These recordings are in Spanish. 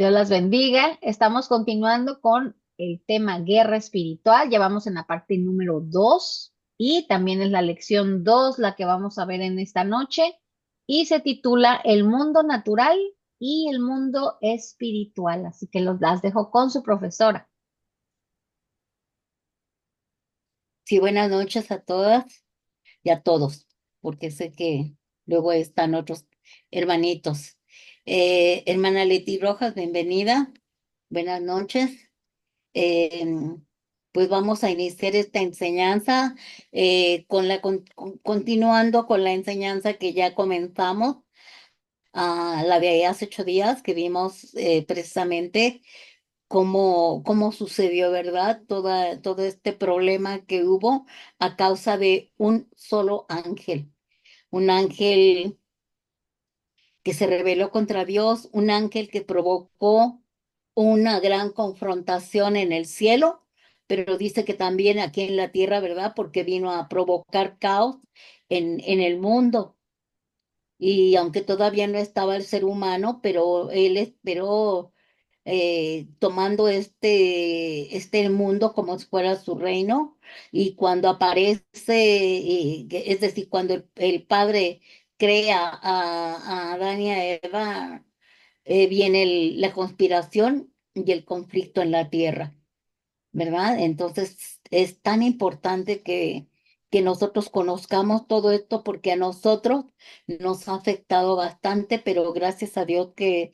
Dios las bendiga. Estamos continuando con el tema guerra espiritual. Ya vamos en la parte número 2 y también es la lección 2 la que vamos a ver en esta noche y se titula El mundo natural y el mundo espiritual. Así que las dejo con su profesora. Sí, buenas noches a todas y a todos, porque sé que luego están otros hermanitos. Hermana Leti Rojas, bienvenida. Buenas noches. Eh, pues vamos a iniciar esta enseñanza continuando con la enseñanza que ya comenzamos, la de hace 8 días que vimos precisamente cómo sucedió, ¿verdad? Todo este problema que hubo a causa de un ángel que se rebeló contra Dios, un ángel que provocó una gran confrontación en el cielo, pero dice que también aquí en la tierra, ¿verdad? Porque vino a provocar caos en el mundo. Y aunque todavía no estaba el ser humano, pero él esperó tomando este mundo como si fuera su reino, y cuando aparece, es decir, cuando el Padre crea a Adán y a Eva, viene la conspiración y el conflicto en la tierra, ¿verdad? Entonces es tan importante que nosotros conozcamos todo esto porque a nosotros nos ha afectado bastante, pero gracias a Dios que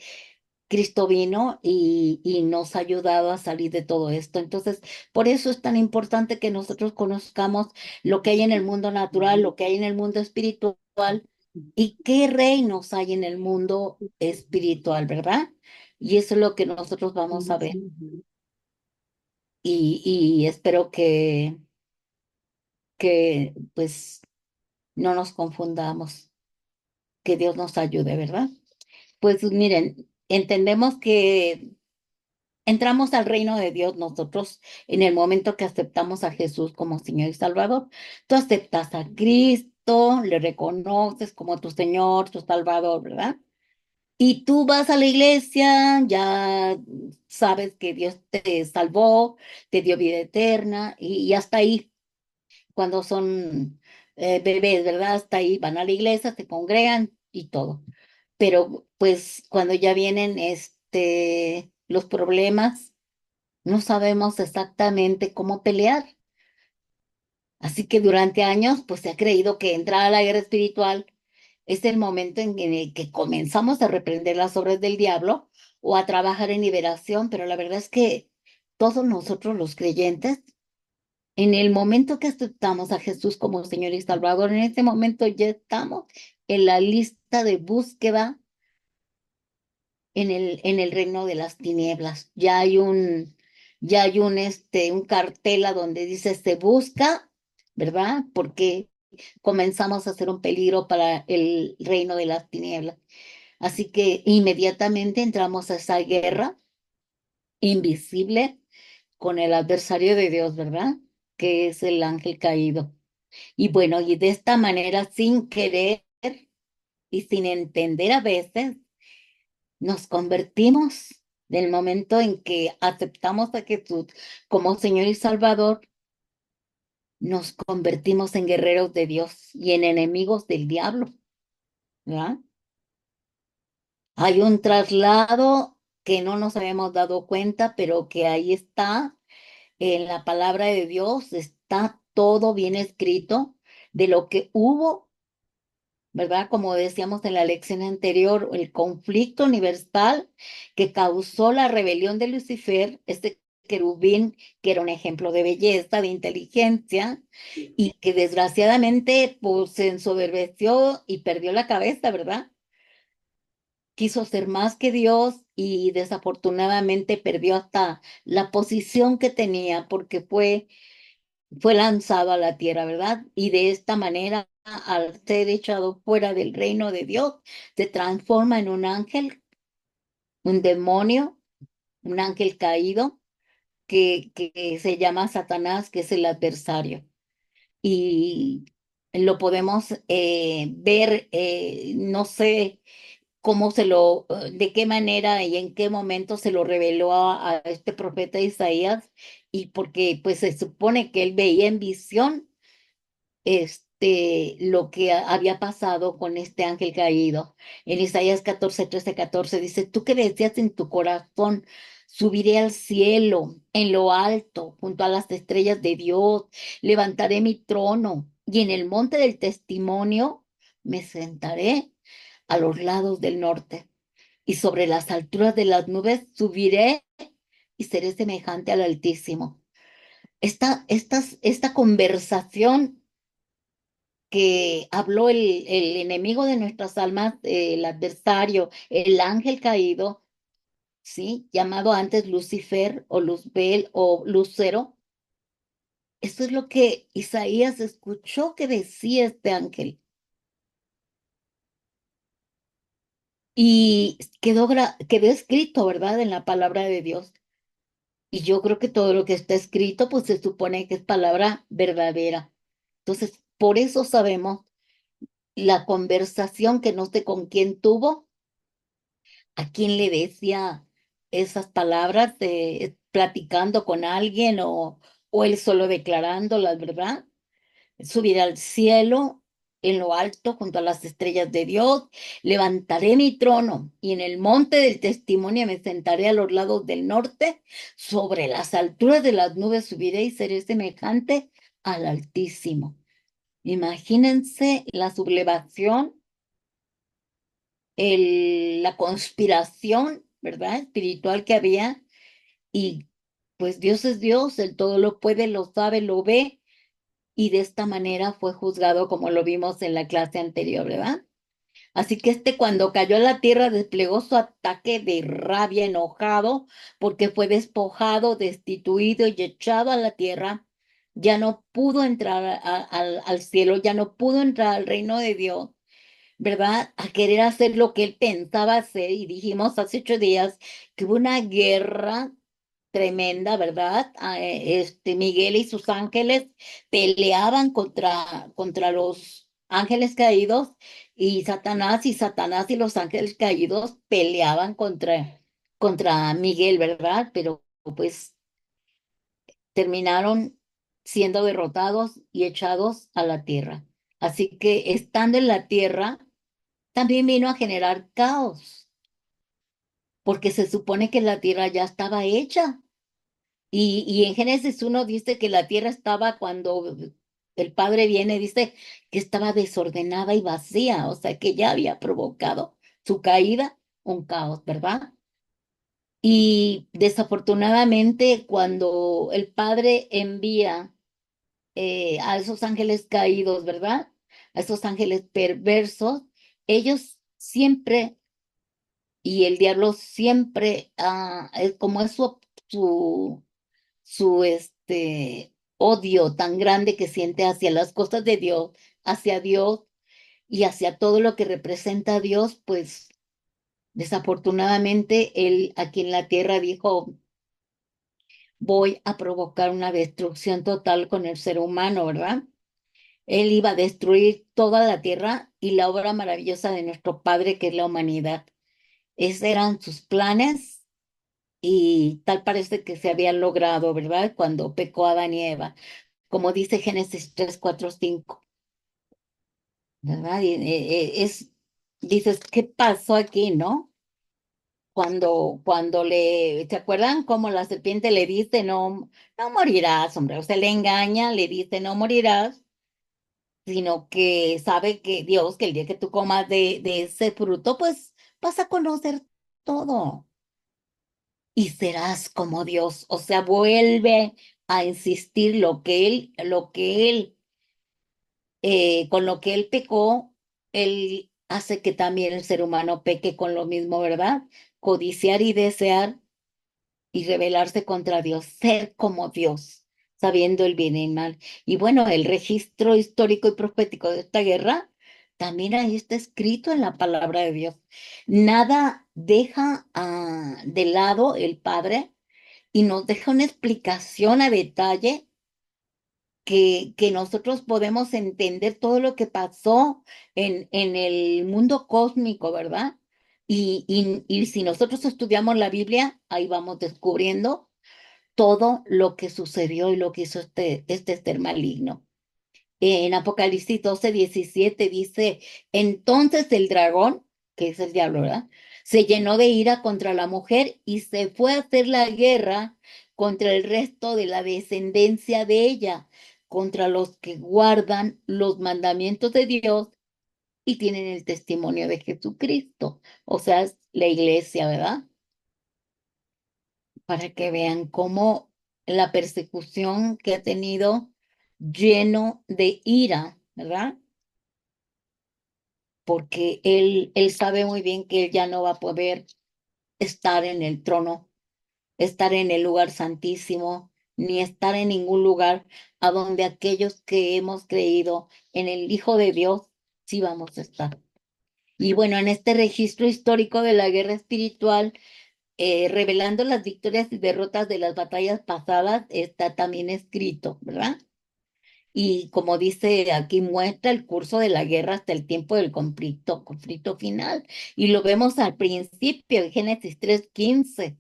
Cristo vino y nos ha ayudado a salir de todo esto. Entonces, por eso es tan importante que nosotros conozcamos lo que hay en el mundo natural, lo que hay en el mundo espiritual y qué reinos hay en el mundo espiritual, ¿verdad? Y eso es lo que nosotros vamos a ver. Y espero que pues no nos confundamos, que Dios nos ayude, ¿verdad? Pues miren, entendemos que entramos al reino de Dios nosotros en el momento que aceptamos a Jesús como Señor y Salvador. Tú aceptas a Cristo, le reconoces como tu Señor, tu Salvador, ¿verdad? Y tú vas a la iglesia, ya sabes que Dios te salvó, te dio vida eterna y hasta ahí, cuando son bebés, ¿verdad? Hasta ahí van a la iglesia, se congregan y todo. Pero pues cuando ya vienen los problemas, no sabemos exactamente cómo pelear. Así que durante años, pues se ha creído que entrar a la guerra espiritual es el momento en el que comenzamos a reprender las obras del diablo o a trabajar en liberación, pero la verdad es que todos nosotros los creyentes, en el momento que aceptamos a Jesús como Señor y Salvador, en ese momento ya estamos en la lista de búsqueda en el reino de las tinieblas. Ya hay un cartel a donde dice se busca, ¿verdad? Porque comenzamos a ser un peligro para el reino de las tinieblas. Así que inmediatamente entramos a esa guerra invisible con el adversario de Dios, ¿verdad? Que es el ángel caído. Y bueno, y de esta manera, sin querer y sin entender a veces, nos convertimos del momento en que aceptamos a Jesús como Señor y Salvador, nos convertimos en guerreros de Dios y en enemigos del diablo, ¿verdad? Hay un traslado que no nos habíamos dado cuenta, pero que ahí está en la palabra de Dios, está todo bien escrito de lo que hubo, ¿verdad? Como decíamos en la lección anterior, el conflicto universal que causó la rebelión de Lucifer, este querubín que era un ejemplo de belleza, de inteligencia, y que desgraciadamente pues se ensoberbeció y perdió la cabeza, ¿verdad? Quiso ser más que Dios y desafortunadamente perdió hasta la posición que tenía porque fue lanzado a la tierra, ¿verdad? Y de esta manera, al ser echado fuera del reino de Dios, se transforma en un ángel, un demonio, un ángel caído que se llama Satanás, que es el adversario. Y lo podemos ver, no sé, de qué manera y en qué momento se lo reveló a este profeta Isaías, y porque pues se supone que él veía en visión lo que había pasado con este ángel caído. En Isaías 14, 13, 14 dice, tú que decías en tu corazón, subiré al cielo, en lo alto, junto a las estrellas de Dios, levantaré mi trono y en el monte del testimonio me sentaré a los lados del norte y sobre las alturas de las nubes subiré y seré semejante al Altísimo. Esta conversación que habló el enemigo de nuestras almas, el adversario, el ángel caído, ¿sí? Llamado antes Lucifer o Luzbel o Lucero. Eso es lo que Isaías escuchó que decía este ángel. Y quedó escrito, ¿verdad? En la palabra de Dios. Y yo creo que todo lo que está escrito, pues se supone que es palabra verdadera. Entonces, por eso sabemos la conversación que no sé con quién tuvo, a quién le decía esas palabras, platicando con alguien o él solo declarándolas, ¿verdad? Subiré al cielo en lo alto junto a las estrellas de Dios, levantaré mi trono y en el monte del testimonio me sentaré a los lados del norte, sobre las alturas de las nubes subiré y seré semejante al Altísimo. Imagínense la sublevación, la conspiración, ¿verdad? Espiritual que había, y pues Dios es Dios, Él todo lo puede, lo sabe, lo ve, y de esta manera fue juzgado como lo vimos en la clase anterior, ¿verdad? Así que cuando cayó a la tierra desplegó su ataque de rabia, enojado porque fue despojado, destituido y echado a la tierra. Ya no pudo entrar al cielo, ya no pudo entrar al reino de Dios, ¿verdad? A querer hacer lo que él pensaba hacer. Y dijimos hace 8 días que hubo una guerra tremenda, ¿verdad? Miguel y sus ángeles peleaban contra los ángeles caídos, y Satanás y los ángeles caídos peleaban contra Miguel, ¿verdad? Pero pues terminaron siendo derrotados y echados a la tierra. Así que estando en la tierra, también vino a generar caos, porque se supone que la tierra ya estaba hecha. Y en Génesis 1 dice que la tierra estaba, cuando el Padre viene, dice que estaba desordenada y vacía, o sea que ya había provocado su caída, un caos, ¿verdad? Y desafortunadamente cuando el Padre envía a esos ángeles caídos, ¿verdad? A esos ángeles perversos, ellos siempre, y el diablo siempre, como es su, su odio tan grande que siente hacia las cosas de Dios, hacia Dios y hacia todo lo que representa a Dios, pues desafortunadamente él aquí en la tierra dijo, voy a provocar una destrucción total con el ser humano, ¿verdad? Él iba a destruir toda la tierra y la obra maravillosa de nuestro Padre, que es la humanidad. Esos eran sus planes, y tal parece que se habían logrado, ¿verdad? Cuando pecó Adán y Eva, como dice Génesis 3, 4, 5, ¿verdad? Dices, ¿qué pasó aquí, no? ¿Se acuerdan cómo la serpiente le dice, no, no morirás, hombre? O sea, le engaña, le dice, no morirás, sino que sabe que Dios, que el día que tú comas de ese fruto, pues vas a conocer todo y serás como Dios. O sea, vuelve a insistir con lo que él pecó, él hace que también el ser humano peque con lo mismo, ¿verdad? Codiciar y desear y rebelarse contra Dios, ser como Dios, sabiendo el bien y el mal. Y bueno, el registro histórico y profético de esta guerra también ahí está escrito en la palabra de Dios. Nada deja de lado el Padre y nos deja una explicación a detalle, que nosotros podemos entender todo lo que pasó en el mundo cósmico, ¿verdad? Y si nosotros estudiamos la Biblia, ahí vamos descubriendo todo lo que sucedió y lo que hizo este ser maligno. En Apocalipsis 12:17 dice, entonces el dragón, que es el diablo, ¿verdad? Se llenó de ira contra la mujer y se fue a hacer la guerra contra el resto de la descendencia de ella, contra los que guardan los mandamientos de Dios y tienen el testimonio de Jesucristo. O sea, es la iglesia, ¿verdad? Para que vean cómo la persecución que ha tenido lleno de ira, ¿verdad? Porque él sabe muy bien que él ya no va a poder estar en el trono, estar en el lugar santísimo, ni estar en ningún lugar a donde aquellos que hemos creído en el Hijo de Dios sí vamos a estar. Y bueno, en este registro histórico de la guerra espiritual, revelando las victorias y derrotas de las batallas pasadas, está también escrito, ¿verdad? Y como dice aquí, muestra el curso de la guerra hasta el tiempo del conflicto final. Y lo vemos al principio, en Génesis 3:15,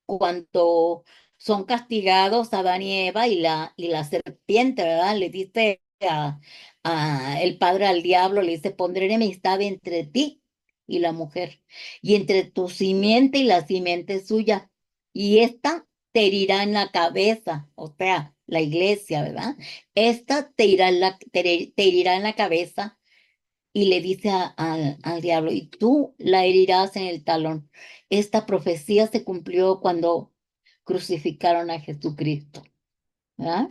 cuando son castigados Adán y Eva y la serpiente, ¿verdad? Le dice a el padre al diablo, le dice, pondré enemistad entre ti y la mujer, y entre tu simiente y la simiente suya, y esta te herirá en la cabeza, o sea, la iglesia, ¿verdad? Esta te herirá en la cabeza y le dice al diablo, y tú la herirás en el talón. Esta profecía se cumplió cuando crucificaron a Jesucristo, ¿verdad?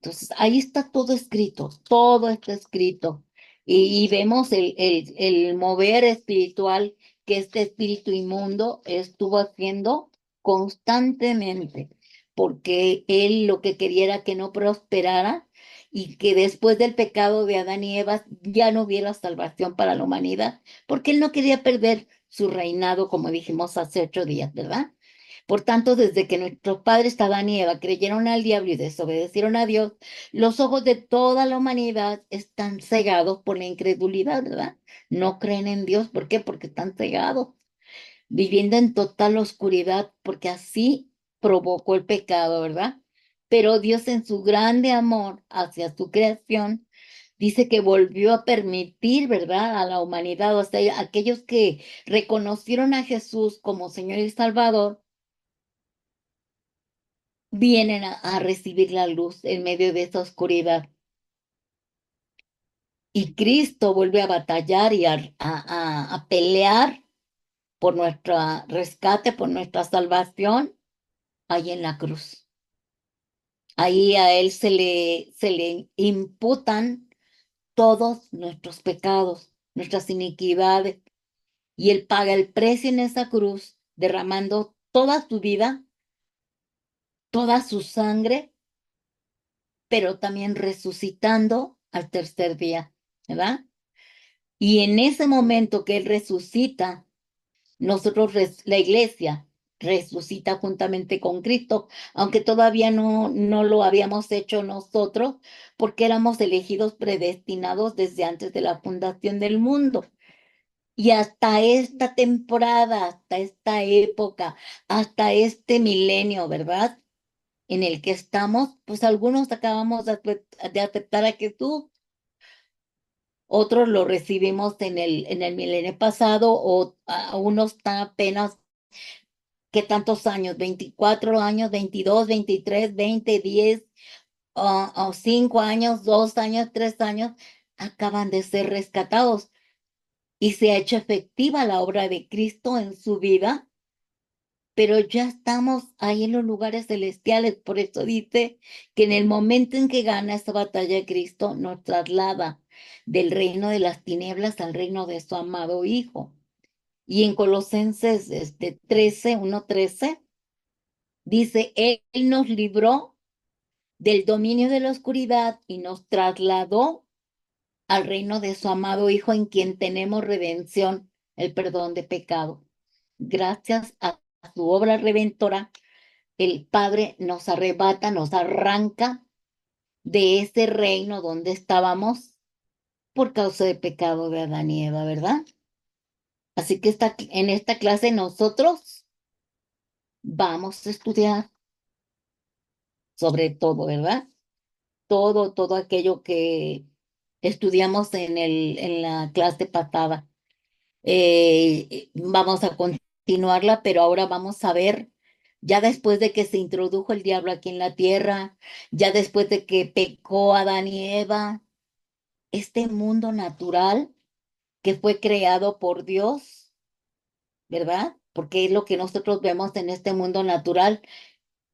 Entonces, ahí está todo está escrito. Y vemos el mover espiritual que este espíritu inmundo estuvo haciendo constantemente, porque él lo que quería era que no prosperara y que después del pecado de Adán y Eva ya no hubiera salvación para la humanidad, porque él no quería perder su reinado, como dijimos hace 8 días, ¿verdad? Por tanto, desde que nuestros padres Adán y Eva creyeron al diablo y desobedecieron a Dios, los ojos de toda la humanidad están cegados por la incredulidad, ¿verdad? No creen en Dios. ¿Por qué? Porque están cegados, viviendo en total oscuridad, porque así provocó el pecado, ¿verdad? Pero Dios en su grande amor hacia su creación, dice que volvió a permitir, ¿verdad? A la humanidad, o sea, aquellos que reconocieron a Jesús como Señor y Salvador vienen a recibir la luz en medio de esa oscuridad. Y Cristo vuelve a batallar y a pelear por nuestro rescate, por nuestra salvación, ahí en la cruz. Ahí a Él se le imputan todos nuestros pecados, nuestras iniquidades, y Él paga el precio en esa cruz, derramando toda su vida, toda su sangre, pero también resucitando al tercer día, ¿verdad? Y en ese momento que Él resucita, la iglesia resucita juntamente con Cristo, aunque todavía no lo habíamos hecho nosotros, porque éramos elegidos predestinados desde antes de la fundación del mundo. Y hasta esta temporada, hasta esta época, hasta este milenio, ¿verdad? En el que estamos, pues algunos acabamos de aceptar a Jesús. Otros lo recibimos en el milenio pasado o a unos están apenas, ¿qué tantos años? 24 años, 22, 23, 20, 10, o 5 años, 2 años, 3 años, acaban de ser rescatados y se ha hecho efectiva la obra de Cristo en su vida, pero ya estamos ahí en los lugares celestiales. Por eso dice que en el momento en que gana esta batalla, Cristo nos traslada del reino de las tinieblas al reino de su amado Hijo. Y en Colosenses 13, dice, Él nos libró del dominio de la oscuridad y nos trasladó al reino de su amado Hijo, en quien tenemos redención, el perdón de pecado. Gracias a su obra redentora, el Padre nos arrebata, nos arranca de ese reino donde estábamos por causa del pecado de Adán y Eva, ¿verdad? Así que en esta clase nosotros vamos a estudiar sobre todo, ¿verdad? Todo aquello que estudiamos en la clase pasada. Vamos a continuarla, pero ahora vamos a ver, ya después de que se introdujo el diablo aquí en la tierra, ya después de que pecó Adán y Eva, este mundo natural que fue creado por Dios, ¿verdad? Porque es lo que nosotros vemos en este mundo natural,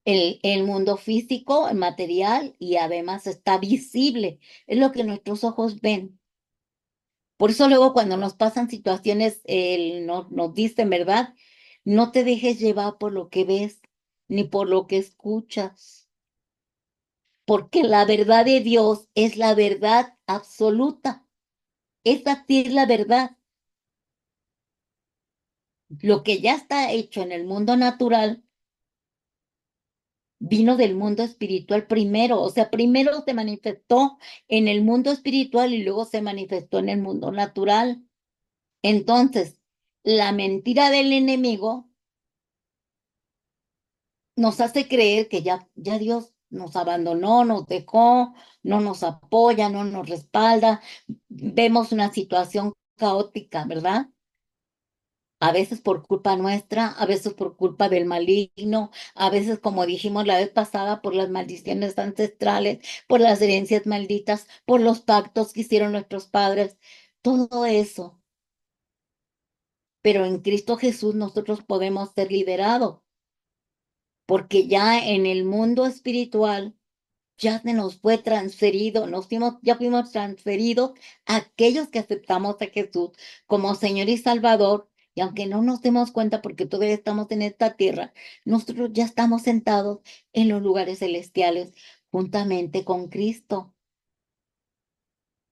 el mundo físico, el material, y además está visible, es lo que nuestros ojos ven. Por eso luego cuando nos pasan situaciones, nos dicen, ¿verdad? No te dejes llevar por lo que ves, ni por lo que escuchas, porque la verdad de Dios es la verdad absoluta. Esa sí es la verdad. Lo que ya está hecho en el mundo natural vino del mundo espiritual primero. O sea, primero se manifestó en el mundo espiritual y luego se manifestó en el mundo natural. Entonces, la mentira del enemigo nos hace creer que ya Dios nos abandonó, nos dejó, no nos apoya, no nos respalda. Vemos una situación caótica, ¿verdad? A veces por culpa nuestra, a veces por culpa del maligno, a veces, como dijimos la vez pasada, por las maldiciones ancestrales, por las herencias malditas, por los pactos que hicieron nuestros padres, todo eso. Pero en Cristo Jesús nosotros podemos ser liberados, porque ya en el mundo espiritual ya se nos fue transferido, ya fuimos transferidos a aquellos que aceptamos a Jesús como Señor y Salvador, y aunque no nos demos cuenta porque todavía estamos en esta tierra, nosotros ya estamos sentados en los lugares celestiales juntamente con Cristo.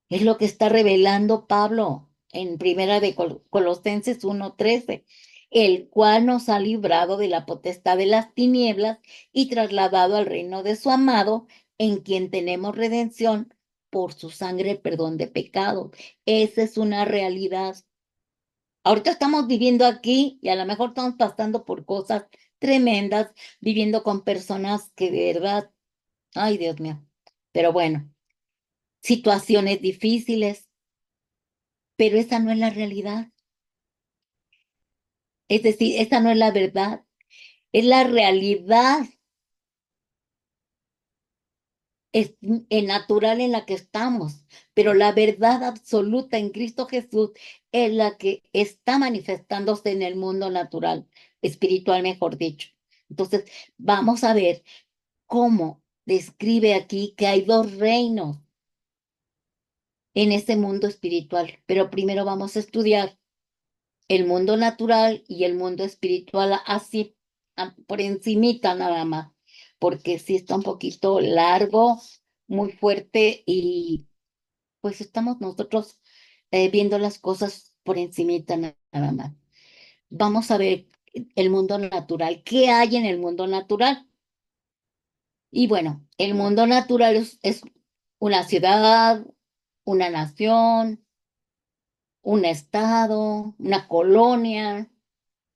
Es lo que está revelando Pablo en Primera de Colosenses 1:13, el cual nos ha librado de la potestad de las tinieblas y trasladado al reino de su amado, en quien tenemos redención por su sangre, el perdón de pecados. Esa es una realidad. Ahorita estamos viviendo aquí y a lo mejor estamos pasando por cosas tremendas, viviendo con personas que de verdad, ay Dios mío, pero bueno, situaciones difíciles, pero esa no es la realidad. Es decir, esa no es la verdad, es la realidad es, natural en la que estamos, pero la verdad absoluta en Cristo Jesús es la que está manifestándose en el mundo natural, espiritual, mejor dicho. Entonces, vamos a ver cómo describe aquí que hay dos reinos en ese mundo espiritual, pero primero vamos a estudiar el mundo natural y el mundo espiritual así por encimita nada más, porque sí está un poquito largo, muy fuerte y pues estamos nosotros viendo las cosas por encimita nada más. Vamos a ver el mundo natural, ¿qué hay en el mundo natural? Y bueno, el mundo natural es una ciudad, una nación, un estado, una colonia,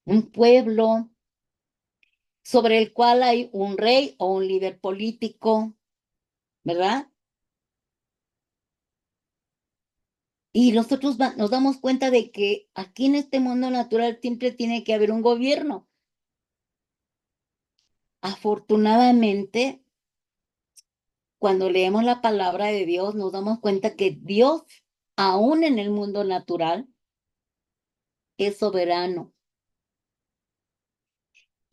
un pueblo sobre el cual hay un rey o un líder político, ¿verdad? Y nosotros nos damos cuenta de que aquí en este mundo natural siempre tiene que haber un gobierno. Afortunadamente, cuando leemos la palabra de Dios, nos damos cuenta que Dios, aún en el mundo natural, es soberano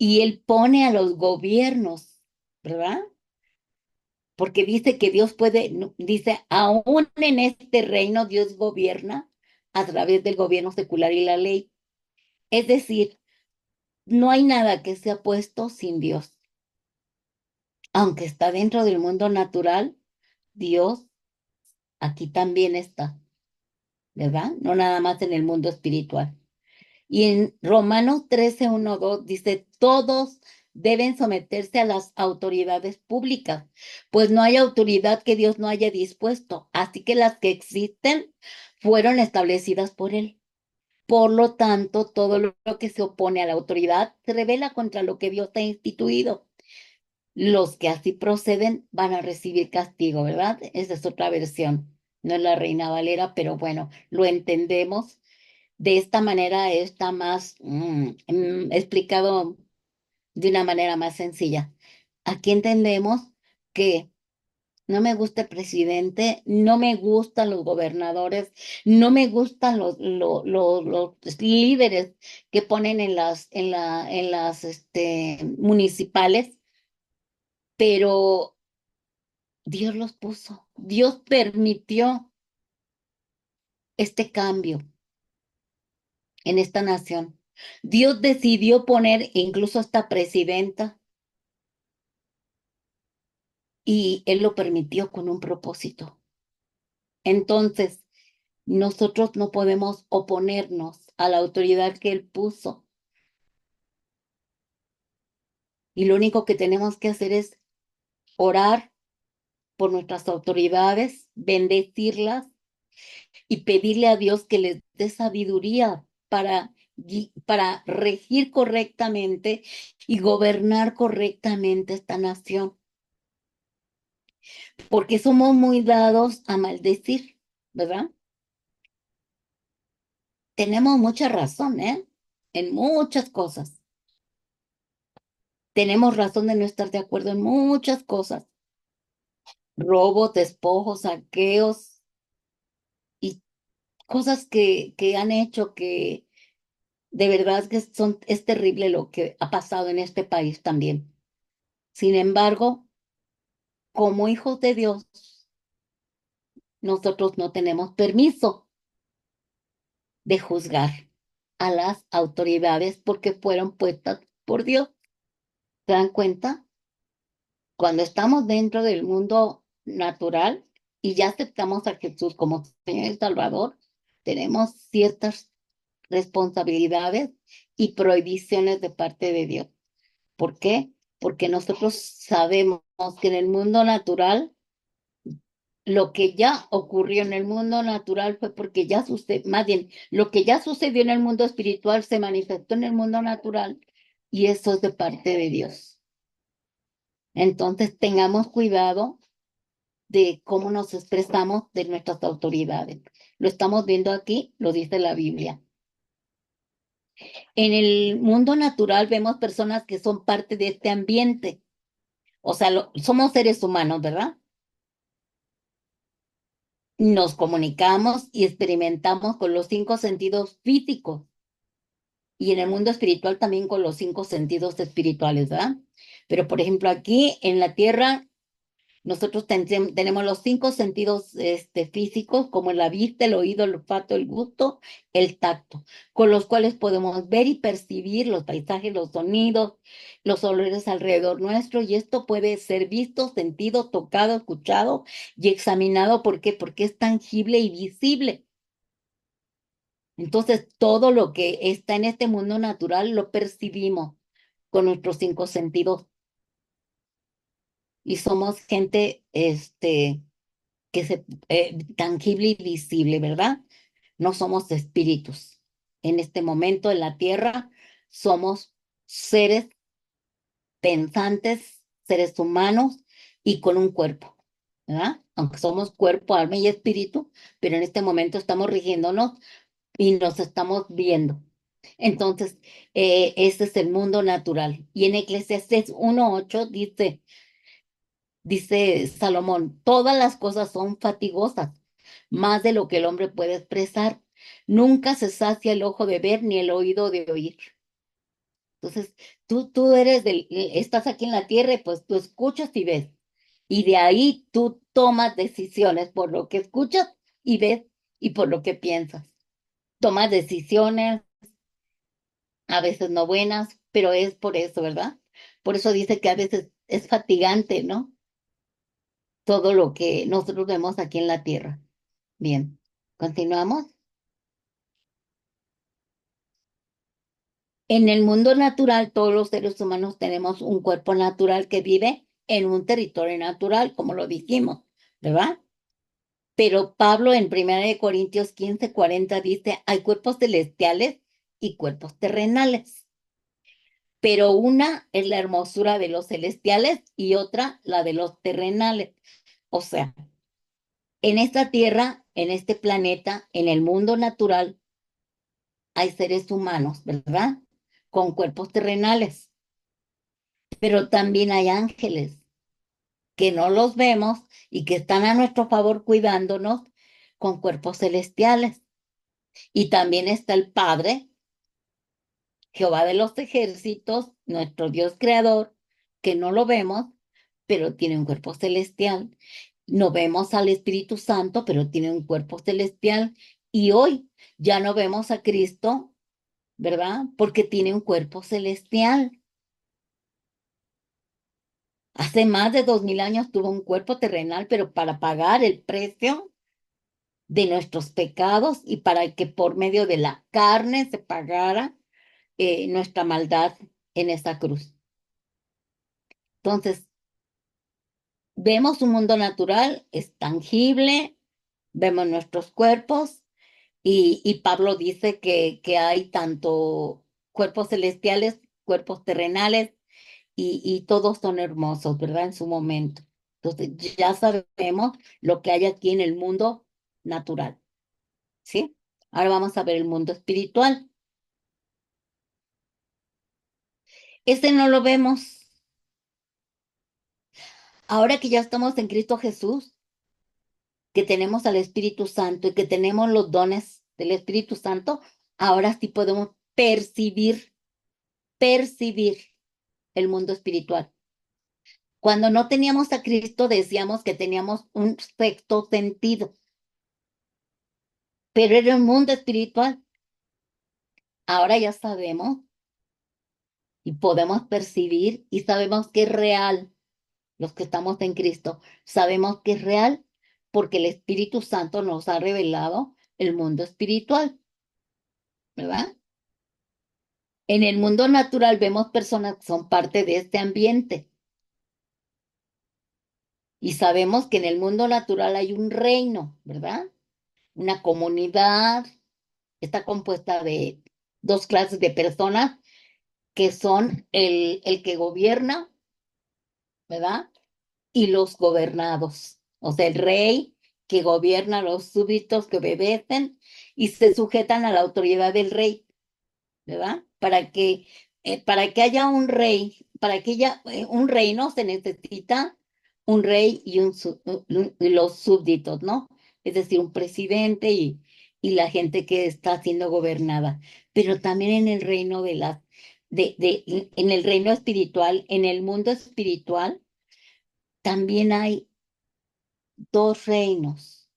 y Él pone a los gobiernos, ¿verdad? Porque dice que Dios puede, dice, aún en este reino Dios gobierna a través del gobierno secular y la ley. Es decir, no hay nada que sea puesto sin Dios. Aunque está dentro del mundo natural, Dios aquí también está, ¿verdad? No nada más en el mundo espiritual. Y en Romanos 13:1-2 dice, todos deben someterse a las autoridades públicas, pues no hay autoridad que Dios no haya dispuesto, así que las que existen fueron establecidas por Él. Por lo tanto, todo lo que se opone a la autoridad se revela contra lo que Dios ha instituido. Los que así proceden van a recibir castigo, ¿verdad? Esa es otra versión. No es la Reina Valera, pero bueno, lo entendemos. De esta manera está más explicado de una manera más sencilla. Aquí entendemos que no me gusta el presidente, no me gustan los gobernadores, no me gustan los líderes que ponen en las municipales, pero Dios los puso, Dios permitió este cambio en esta nación. Dios decidió poner incluso esta presidenta y Él lo permitió con un propósito. Entonces, nosotros no podemos oponernos a la autoridad que Él puso. Y lo único que tenemos que hacer es orar por nuestras autoridades, bendecirlas y pedirle a Dios que les dé sabiduría para regir correctamente y gobernar correctamente esta nación. Porque somos muy dados a maldecir, ¿verdad? Tenemos mucha razón, ¿eh? En muchas cosas. Tenemos razón de no estar de acuerdo en muchas cosas. Robos, despojos, saqueos y cosas que han hecho que de verdad que es terrible lo que ha pasado en este país también. Sin embargo, como hijos de Dios, nosotros no tenemos permiso de juzgar a las autoridades porque fueron puestas por Dios. ¿Se dan cuenta? Cuando estamos dentro del mundo natural y ya aceptamos a Jesús como Señor y Salvador, tenemos ciertas responsabilidades y prohibiciones de parte de Dios. ¿Por qué? Porque nosotros sabemos que en el mundo natural, lo que ya ocurrió en el mundo natural fue porque ya sucedió, más bien, lo que ya sucedió en el mundo espiritual se manifestó en el mundo natural y eso es de parte de Dios. Entonces tengamos cuidado de cómo nos expresamos de nuestras autoridades. Lo estamos viendo aquí, lo dice la Biblia. En el mundo natural vemos personas que son parte de este ambiente. O sea, somos seres humanos, ¿verdad? Nos comunicamos y experimentamos con los cinco sentidos físicos y en el mundo espiritual también con los cinco sentidos espirituales, ¿verdad? Pero, por ejemplo, aquí en la tierra nosotros tenemos los cinco sentidos físicos, como la vista, el oído, el olfato, el gusto, el tacto, con los cuales podemos ver y percibir los paisajes, los sonidos, los olores alrededor nuestro, y esto puede ser visto, sentido, tocado, escuchado y examinado. ¿Por qué? Porque es tangible y visible. Entonces, todo lo que está en este mundo natural lo percibimos con nuestros cinco sentidos y somos gente, que se tangible y visible, ¿verdad? No somos espíritus. En este momento en la tierra somos seres pensantes, seres humanos y con un cuerpo, ¿verdad? Aunque somos cuerpo, alma y espíritu, pero en este momento estamos rigiéndonos y nos estamos viendo. Entonces, ese es el mundo natural. Y en Eclesiastés 1:8 dice Salomón, todas las cosas son fatigosas, más de lo que el hombre puede expresar. Nunca se sacia el ojo de ver ni el oído de oír. Entonces, tú estás aquí en la tierra y pues tú escuchas y ves. Y de ahí tú tomas decisiones por lo que escuchas y ves y por lo que piensas. Tomas decisiones, a veces no buenas, pero es por eso, ¿verdad? Por eso dice que a veces es fatigante, ¿no? Todo lo que nosotros vemos aquí en la tierra. Bien, continuamos. En el mundo natural, todos los seres humanos tenemos un cuerpo natural que vive en un territorio natural, como lo dijimos, ¿verdad? Pero Pablo en 1 Corintios 15:40 dice, hay cuerpos celestiales y cuerpos terrenales, pero una es la hermosura de los celestiales y otra la de los terrenales. O sea, en esta tierra, en este planeta, en el mundo natural, hay seres humanos, ¿verdad? Con cuerpos terrenales, pero también hay ángeles que no los vemos y que están a nuestro favor cuidándonos con cuerpos celestiales. Y también está el Padre, Jehová de los ejércitos, nuestro Dios creador, que no lo vemos, pero tiene un cuerpo celestial. No vemos al Espíritu Santo, pero tiene un cuerpo celestial. Y hoy ya no vemos a Cristo, ¿verdad? Porque tiene un cuerpo celestial. Hace más de 2000 años tuvo un cuerpo terrenal, pero para pagar el precio de nuestros pecados y para que por medio de la carne se pagara nuestra maldad en esa cruz. Entonces, vemos un mundo natural, es tangible, vemos nuestros cuerpos y Pablo dice que hay tanto cuerpos celestiales, cuerpos terrenales y todos son hermosos, ¿verdad? En su momento. Entonces, ya sabemos lo que hay aquí en el mundo natural, ¿sí? Ahora vamos a ver el mundo espiritual. Ese no lo vemos. Ahora que ya estamos en Cristo Jesús, que tenemos al Espíritu Santo y que tenemos los dones del Espíritu Santo, ahora sí podemos percibir el mundo espiritual. Cuando no teníamos a Cristo decíamos que teníamos un sexto sentido, pero era un mundo espiritual. Ahora ya sabemos y podemos percibir y sabemos que es real. Los que estamos en Cristo sabemos que es real porque el Espíritu Santo nos ha revelado el mundo espiritual, ¿verdad? En el mundo natural vemos personas que son parte de este ambiente y sabemos que en el mundo natural hay un reino, ¿verdad? Una comunidad, está compuesta de dos clases de personas que son el que gobierna, ¿verdad? Y los gobernados, o sea, el rey que gobierna a los súbditos que obedecen y se sujetan a la autoridad del rey, ¿verdad? Para que haya un rey, para que haya un reino se necesita un rey y los súbditos, ¿no? Es decir, un presidente y la gente que está siendo gobernada. Pero también en el reino en el reino espiritual, en el mundo espiritual, también hay dos reinos.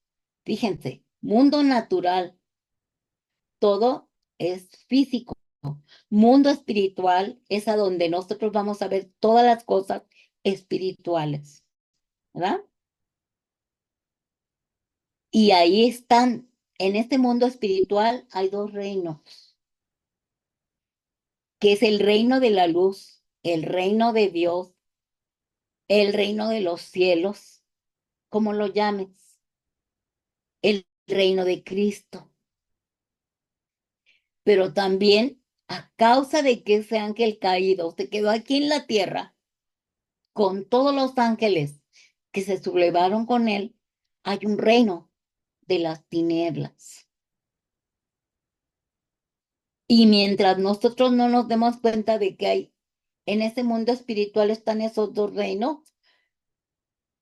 Fíjense, mundo natural, todo es físico. Mundo espiritual es a donde nosotros vamos a ver todas las cosas espirituales, ¿verdad? Y ahí están, en este mundo espiritual hay dos reinos, que es el reino de la luz, el reino de Dios, el reino de los cielos, como lo llames, el reino de Cristo. Pero también a causa de que ese ángel caído se quedó aquí en la tierra con todos los ángeles que se sublevaron con él, hay un reino de las tinieblas. Y mientras nosotros no nos demos cuenta de que hay en ese mundo espiritual están esos dos reinos,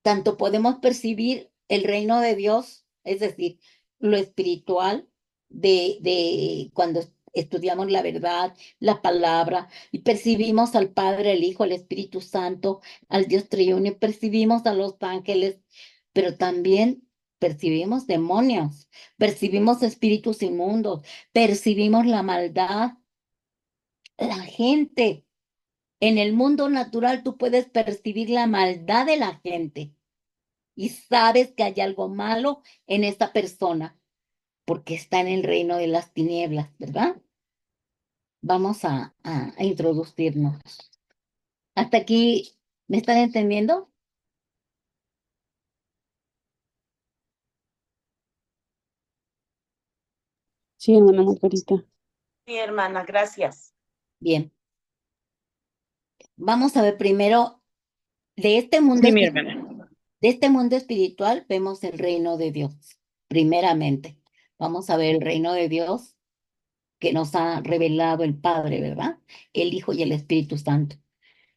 tanto podemos percibir el reino de Dios, es decir, lo espiritual de cuando estudiamos la verdad, la palabra, y percibimos al Padre, al Hijo, al Espíritu Santo, al Dios triuno, y percibimos a los ángeles, pero también percibimos demonios, percibimos espíritus inmundos, percibimos la maldad, la gente. En el mundo natural tú puedes percibir la maldad de la gente y sabes que hay algo malo en esta persona porque está en el reino de las tinieblas, ¿verdad? Vamos a introducirnos. ¿Hasta aquí me están entendiendo? Sí, hermana Margarita. Sí, hermana, gracias. Bien, vamos a ver primero de este mundo Sí, mi espiritual. hermana. De este mundo espiritual vemos el reino de Dios, primeramente. Vamos a ver el reino de Dios que nos ha revelado el Padre, ¿verdad? El Hijo y el Espíritu Santo.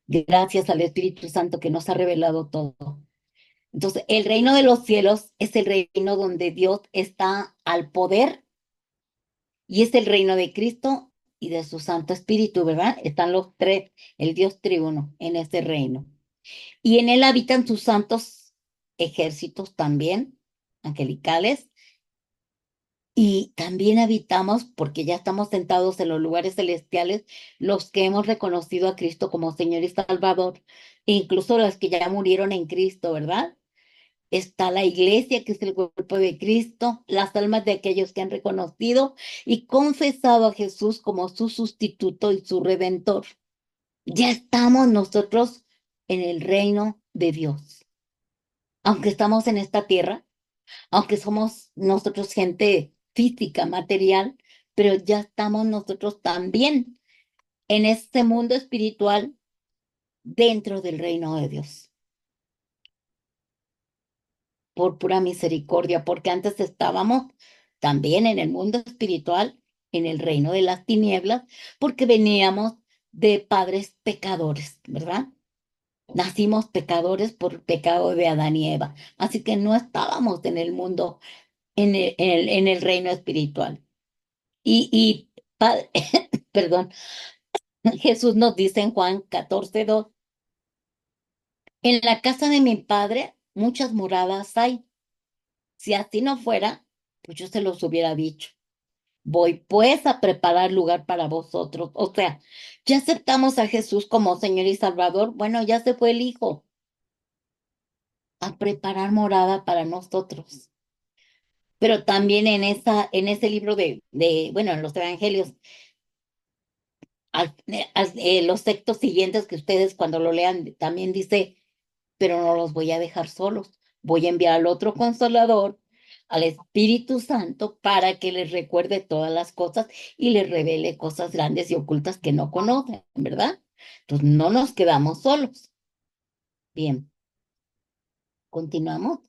Gracias al Espíritu Santo que nos ha revelado todo. Entonces, el reino de los cielos es el reino donde Dios está al poder y es el reino de Cristo y de su Santo Espíritu, ¿verdad? Están los tres, el Dios triuno en ese reino. Y en él habitan sus santos ejércitos también, angelicales, y también habitamos, porque ya estamos sentados en los lugares celestiales, los que hemos reconocido a Cristo como Señor y Salvador, e incluso los que ya murieron en Cristo, ¿verdad? Está la iglesia, que es el cuerpo de Cristo, las almas de aquellos que han reconocido y confesado a Jesús como su sustituto y su redentor. Ya estamos nosotros en el reino de Dios. Aunque estamos en esta tierra, aunque somos nosotros gente física, material, pero ya estamos nosotros también en este mundo espiritual dentro del reino de Dios, por pura misericordia, porque antes estábamos también en el mundo espiritual, en el reino de las tinieblas, porque veníamos de padres pecadores, ¿verdad? Nacimos pecadores por pecado de Adán y Eva, así que no estábamos en el mundo, en el reino espiritual. Perdón, Jesús nos dice en Juan 14:2, en la casa de mi padre muchas moradas hay. Si así no fuera, pues yo se los hubiera dicho. Voy pues a preparar lugar para vosotros. O sea, ya aceptamos a Jesús como Señor y Salvador. Bueno, ya se fue el Hijo a preparar morada para nosotros. Pero también en ese libro bueno, en los evangelios, los textos siguientes que ustedes cuando lo lean, también dice, pero no los voy a dejar solos. Voy a enviar al otro consolador, al Espíritu Santo, para que les recuerde todas las cosas y les revele cosas grandes y ocultas que no conocen, ¿verdad? Entonces no nos quedamos solos. Bien, continuamos.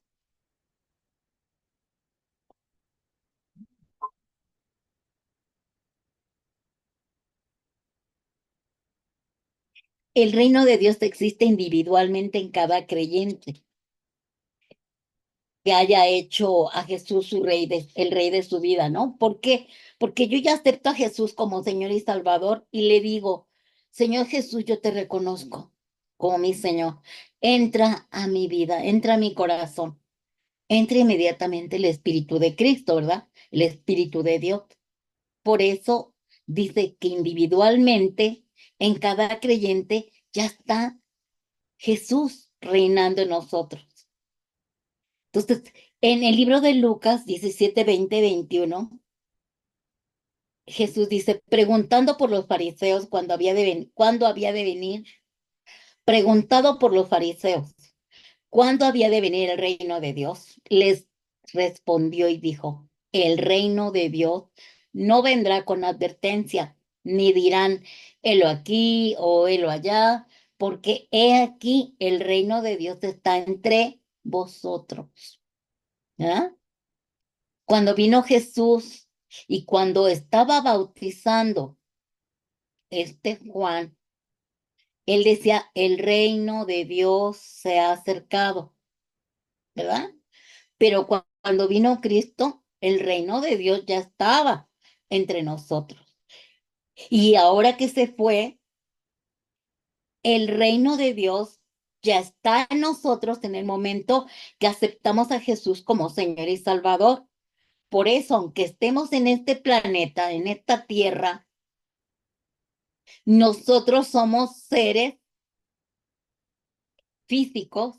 El reino de Dios existe individualmente en cada creyente que haya hecho a Jesús su rey, el rey de su vida, ¿no? ¿Por qué? Porque yo ya acepto a Jesús como Señor y Salvador y le digo, Señor Jesús, yo te reconozco como mi Señor. Entra a mi vida, entra a mi corazón, entra inmediatamente el Espíritu de Cristo, ¿verdad? El Espíritu de Dios. Por eso dice que individualmente en cada creyente ya está Jesús reinando en nosotros. Entonces, en el libro de Lucas 17, 20, 21, Jesús dice, preguntando por los fariseos cuándo había de venir, preguntado por los fariseos, ¿cuándo había de venir el reino de Dios? Les respondió y dijo, el reino de Dios no vendrá con advertencia, ni dirán, helo aquí o helo allá, porque he aquí el reino de Dios está entre vosotros. ¿Ah? Cuando vino Jesús y cuando estaba bautizando Juan, él decía, el reino de Dios se ha acercado, ¿verdad? Pero cuando vino Cristo, el reino de Dios ya estaba entre nosotros. Y ahora que se fue, el reino de Dios ya está en nosotros en el momento que aceptamos a Jesús como Señor y Salvador. Por eso, aunque estemos en este planeta, en esta tierra, nosotros somos seres físicos,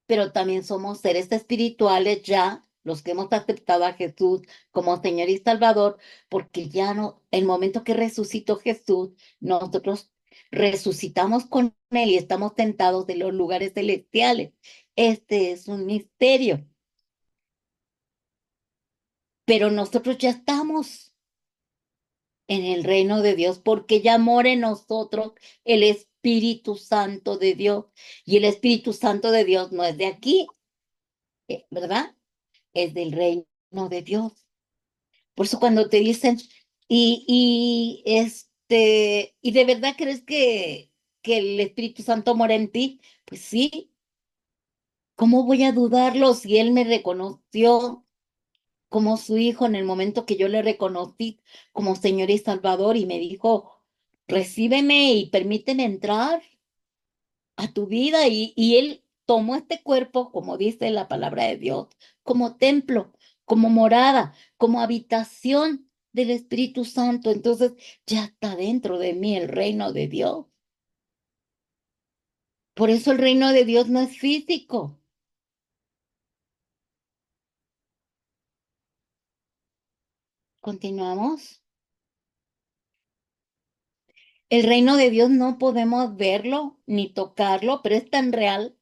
pero también somos seres espirituales ya, los que hemos aceptado a Jesús como Señor y Salvador, porque ya no, el momento que resucitó Jesús, nosotros resucitamos con Él y estamos sentados en los lugares celestiales. Este es un misterio. pero nosotros ya estamos en el reino de Dios porque ya mora en nosotros el Espíritu Santo de Dios. Y el Espíritu Santo de Dios no es de aquí, ¿verdad? Es del reino de Dios. Por eso cuando te dicen, ¿y de verdad crees que el Espíritu Santo mora en ti? Pues sí, ¿cómo voy a dudarlo si Él me reconoció como su hijo en el momento que yo le reconocí como Señor y Salvador y me dijo, recíbeme y permíteme entrar a tu vida? Y Él tomó este cuerpo, como dice la palabra de Dios, como templo, como morada, como habitación del Espíritu Santo. Entonces ya está dentro de mí el reino de Dios. Por eso el reino de Dios no es físico. Continuamos. El reino de Dios no podemos verlo ni tocarlo, pero es tan real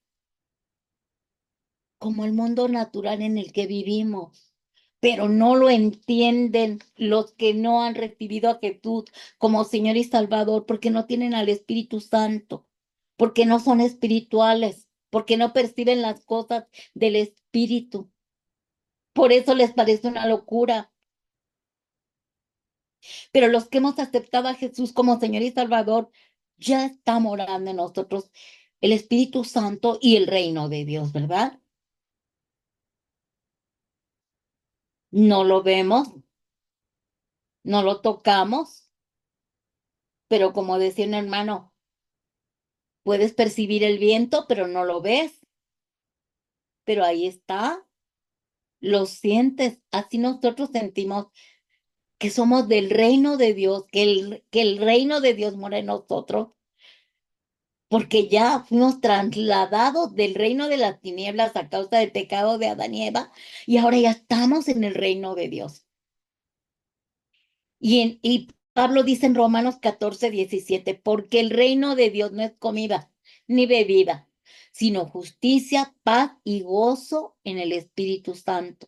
como el mundo natural en el que vivimos. Pero no lo entienden los que no han recibido a Jesús como Señor y Salvador, porque no tienen al Espíritu Santo, porque no son espirituales, porque no perciben las cosas del Espíritu. Por eso les parece una locura. Pero los que hemos aceptado a Jesús como Señor y Salvador, ya está morando en nosotros el Espíritu Santo y el reino de Dios, ¿verdad? No lo vemos, no lo tocamos, pero como decía un hermano, puedes percibir el viento, pero no lo ves, pero ahí está, lo sientes. Así nosotros sentimos que somos del reino de Dios, que el reino de Dios mora en nosotros, porque ya fuimos trasladados del reino de las tinieblas a causa del pecado de Adán y Eva, y ahora ya estamos en el reino de Dios. Y Pablo dice en Romanos 14:17, porque el reino de Dios no es comida ni bebida, sino justicia, paz y gozo en el Espíritu Santo.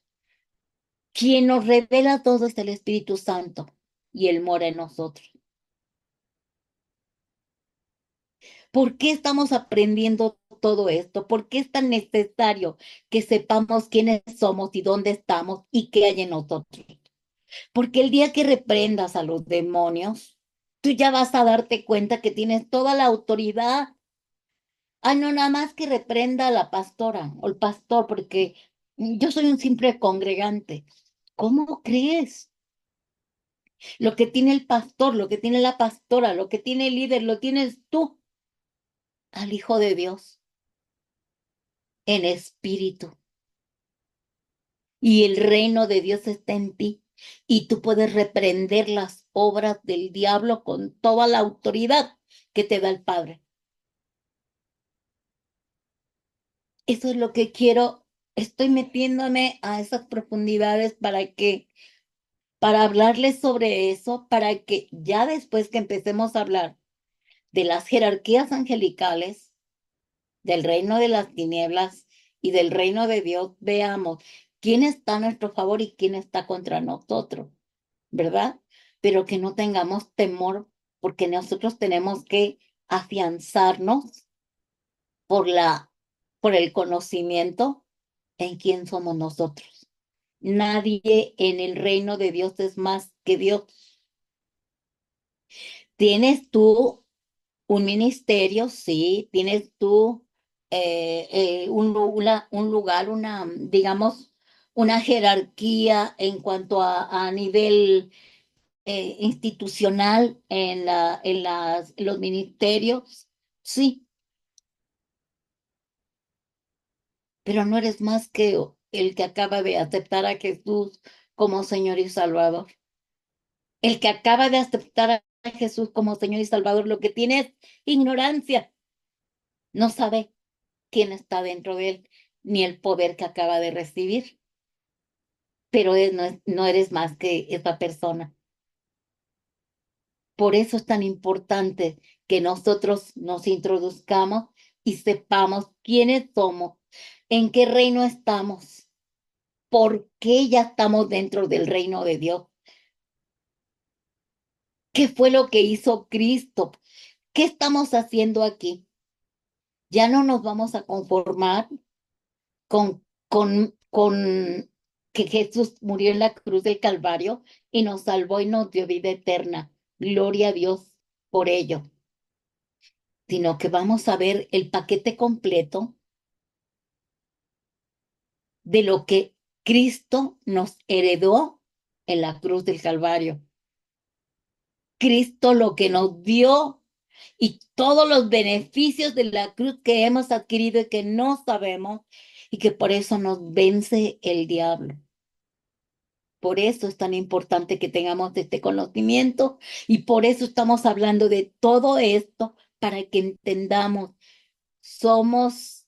Quien nos revela todo es el Espíritu Santo y Él mora en nosotros. ¿Por qué estamos aprendiendo todo esto? ¿Por qué es tan necesario que sepamos quiénes somos y dónde estamos y qué hay en nosotros? Porque el día que reprendas a los demonios, tú ya vas a darte cuenta que tienes toda la autoridad. Ah, no, nada más que reprenda a la pastora o el pastor, porque yo soy un simple congregante. ¿Cómo crees? Lo que tiene el pastor, lo que tiene la pastora, lo que tiene el líder, lo tienes tú, al Hijo de Dios, en espíritu. Y el reino de Dios está en ti. Y tú puedes reprender las obras del diablo con toda la autoridad que te da el Padre. Eso es lo que quiero. Estoy metiéndome a esas profundidades para hablarles sobre eso, para que ya después que empecemos a hablar de las jerarquías angelicales, del reino de las tinieblas y del reino de Dios, veamos quién está a nuestro favor y quién está contra nosotros, ¿verdad? Pero que no tengamos temor, porque nosotros tenemos que afianzarnos por por el conocimiento en quién somos nosotros. Nadie en el reino de Dios es más que Dios. Tienes tú un ministerio, sí, tienes tú un lugar, digamos, una jerarquía en cuanto a nivel institucional en los ministerios, sí, pero no eres más que el que acaba de aceptar a Jesús como Señor y Salvador. El que acaba de aceptar a Jesús como Señor y Salvador, lo que tiene es ignorancia, no sabe quién está dentro de él, ni el poder que acaba de recibir, pero no eres más que esa persona. Por eso es tan importante que nosotros nos introduzcamos y sepamos quiénes somos, en qué reino estamos. ¿Por qué ya estamos dentro del reino de Dios? ¿Qué fue lo que hizo Cristo? ¿Qué estamos haciendo aquí? Ya no nos vamos a conformar con que Jesús murió en la cruz del Calvario y nos salvó y nos dio vida eterna. Gloria a Dios por ello. Sino que vamos a ver el paquete completo de lo que Cristo nos heredó en la cruz del Calvario. Cristo lo que nos dio y todos los beneficios de la cruz que hemos adquirido y que no sabemos y que por eso nos vence el diablo. Por eso es tan importante que tengamos este conocimiento y por eso estamos hablando de todo esto para que entendamos, somos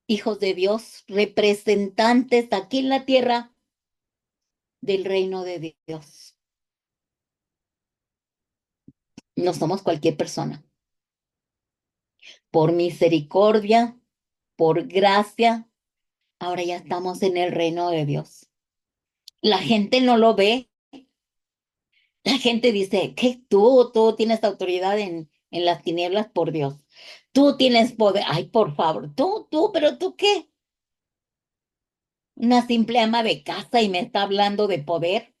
hijos de Dios, representantes aquí en la tierra del reino de Dios. No somos cualquier persona. Por misericordia, por gracia, ahora ya estamos en el reino de Dios. La gente no lo ve. La gente dice que tú tienes autoridad en las tinieblas por Dios. Tú tienes poder. Ay, por favor, pero tú qué? Una simple ama de casa y me está hablando de poder.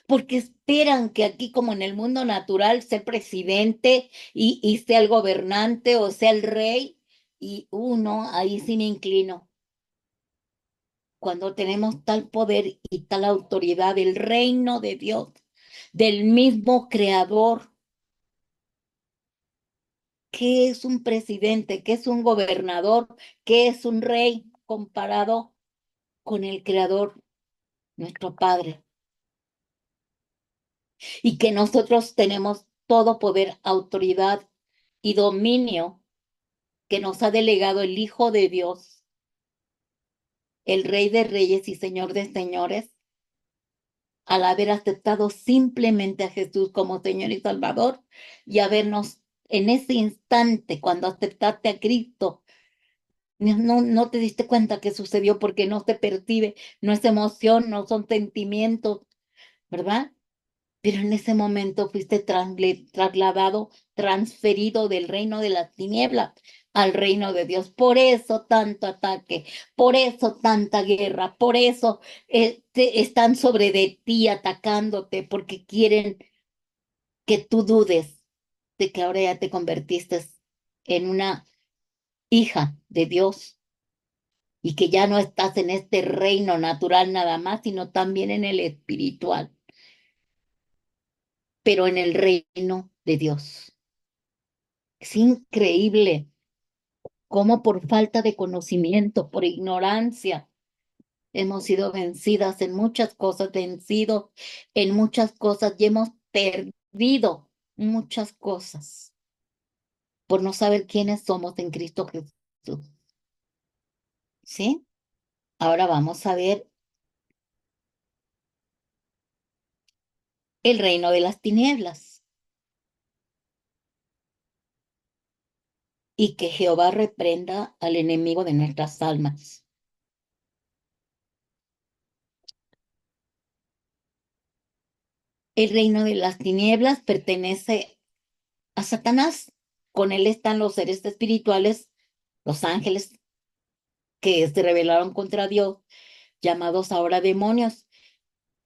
Porque esperan que aquí, como en el mundo natural, sea presidente y sea el gobernante o sea el rey. Y uno, ahí sí me inclino. Cuando tenemos tal poder y tal autoridad del reino de Dios, del mismo creador. ¿Qué es un presidente? ¿Qué es un gobernador? ¿Qué es un rey comparado con el creador, nuestro Padre? Y que nosotros tenemos todo poder, autoridad y dominio que nos ha delegado el Hijo de Dios, el Rey de Reyes y Señor de Señores, al haber aceptado simplemente a Jesús como Señor y Salvador y habernos en ese instante, cuando aceptaste a Cristo, no te diste cuenta que sucedió porque no se percibe, no es emoción, no son sentimientos, ¿verdad? Pero en ese momento fuiste trasladado, transferido del reino de las tinieblas al reino de Dios. Por eso tanto ataque, por eso tanta guerra, por eso están sobre de ti atacándote, porque quieren que tú dudes de que ahora ya te convertiste en una hija de Dios y que ya no estás en este reino natural nada más, sino también en el espiritual, pero en el reino de Dios. Es increíble cómo por falta de conocimiento, por ignorancia, hemos sido vencidas en muchas cosas, vencidos en muchas cosas y hemos perdido muchas cosas por no saber quiénes somos en Cristo Jesús. ¿Sí? Ahora vamos a ver el reino de las tinieblas. Y que Jehová reprenda al enemigo de nuestras almas. El reino de las tinieblas pertenece a Satanás. Con él están los seres espirituales, los ángeles que se rebelaron contra Dios, llamados ahora demonios,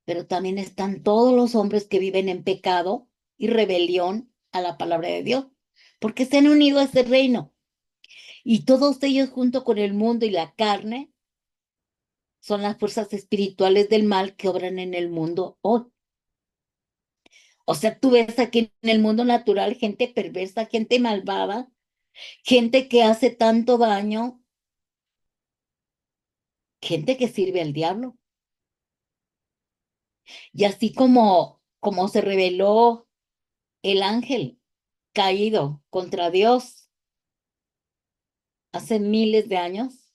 pero también están todos los hombres que viven en pecado y rebelión a la palabra de Dios, porque se han unido a ese reino. Y todos ellos junto con el mundo y la carne son las fuerzas espirituales del mal que obran en el mundo hoy. O sea, tú ves aquí en el mundo natural gente perversa, gente malvada, gente que hace tanto daño, gente que sirve al diablo. Y así como se rebeló el ángel caído contra Dios hace miles de años,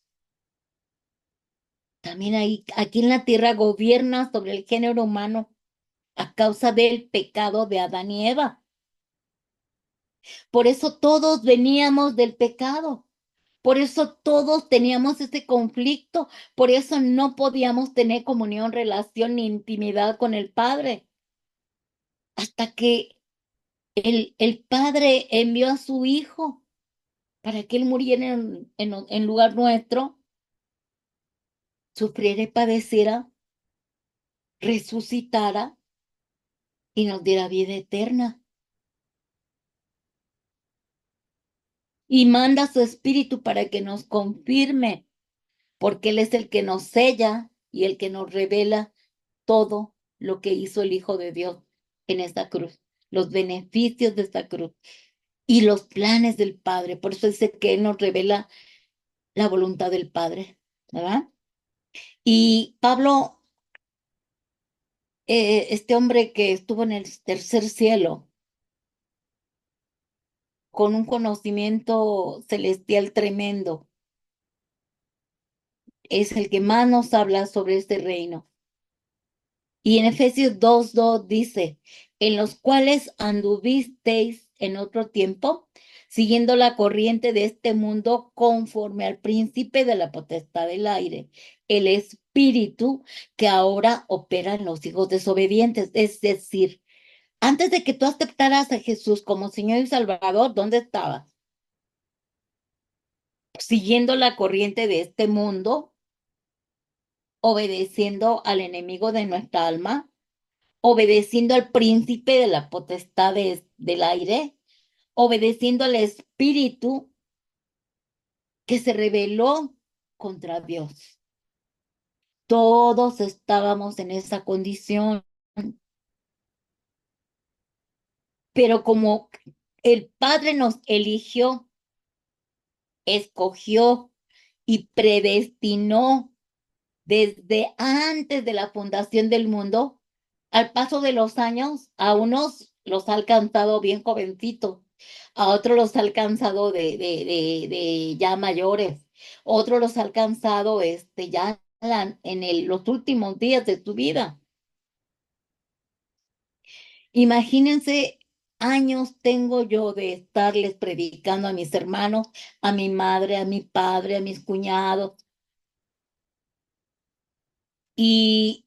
también aquí en la tierra gobierna sobre el género humano a causa del pecado de Adán y Eva. Por eso todos veníamos del pecado. Por eso todos teníamos ese conflicto, por eso no podíamos tener comunión, relación ni intimidad con el Padre. Hasta que el Padre envió a su Hijo para que Él muriera en lugar nuestro, sufriera y padeciera, resucitara y nos diera vida eterna. Y manda a su Espíritu para que nos confirme, porque Él es el que nos sella y el que nos revela todo lo que hizo el Hijo de Dios en esta cruz, los beneficios de esta cruz y los planes del Padre. Por eso dice que Él nos revela la voluntad del Padre, ¿verdad? Y Pablo, este hombre que estuvo en el tercer cielo, con un conocimiento celestial tremendo, es el que más nos habla sobre este reino. Y en Efesios 2:2 dice, en los cuales anduvisteis en otro tiempo, siguiendo la corriente de este mundo conforme al príncipe de la potestad del aire, el espíritu que ahora opera en los hijos desobedientes. Es decir, antes de que tú aceptaras a Jesús como Señor y Salvador, ¿dónde estabas? Siguiendo la corriente de este mundo, obedeciendo al enemigo de nuestra alma, obedeciendo al príncipe de la potestad del aire, obedeciendo al espíritu que se rebeló contra Dios. Todos estábamos en esa condición, pero como el Padre nos eligió, escogió y predestinó desde antes de la fundación del mundo, al paso de los años, a unos los ha alcanzado bien jovencitos, a otros los ha alcanzado de ya mayores, otros los ha alcanzado ya en los últimos días de su vida. Imagínense, años tengo yo de estarles predicando a mis hermanos, a mi madre, a mi padre, a mis cuñados, y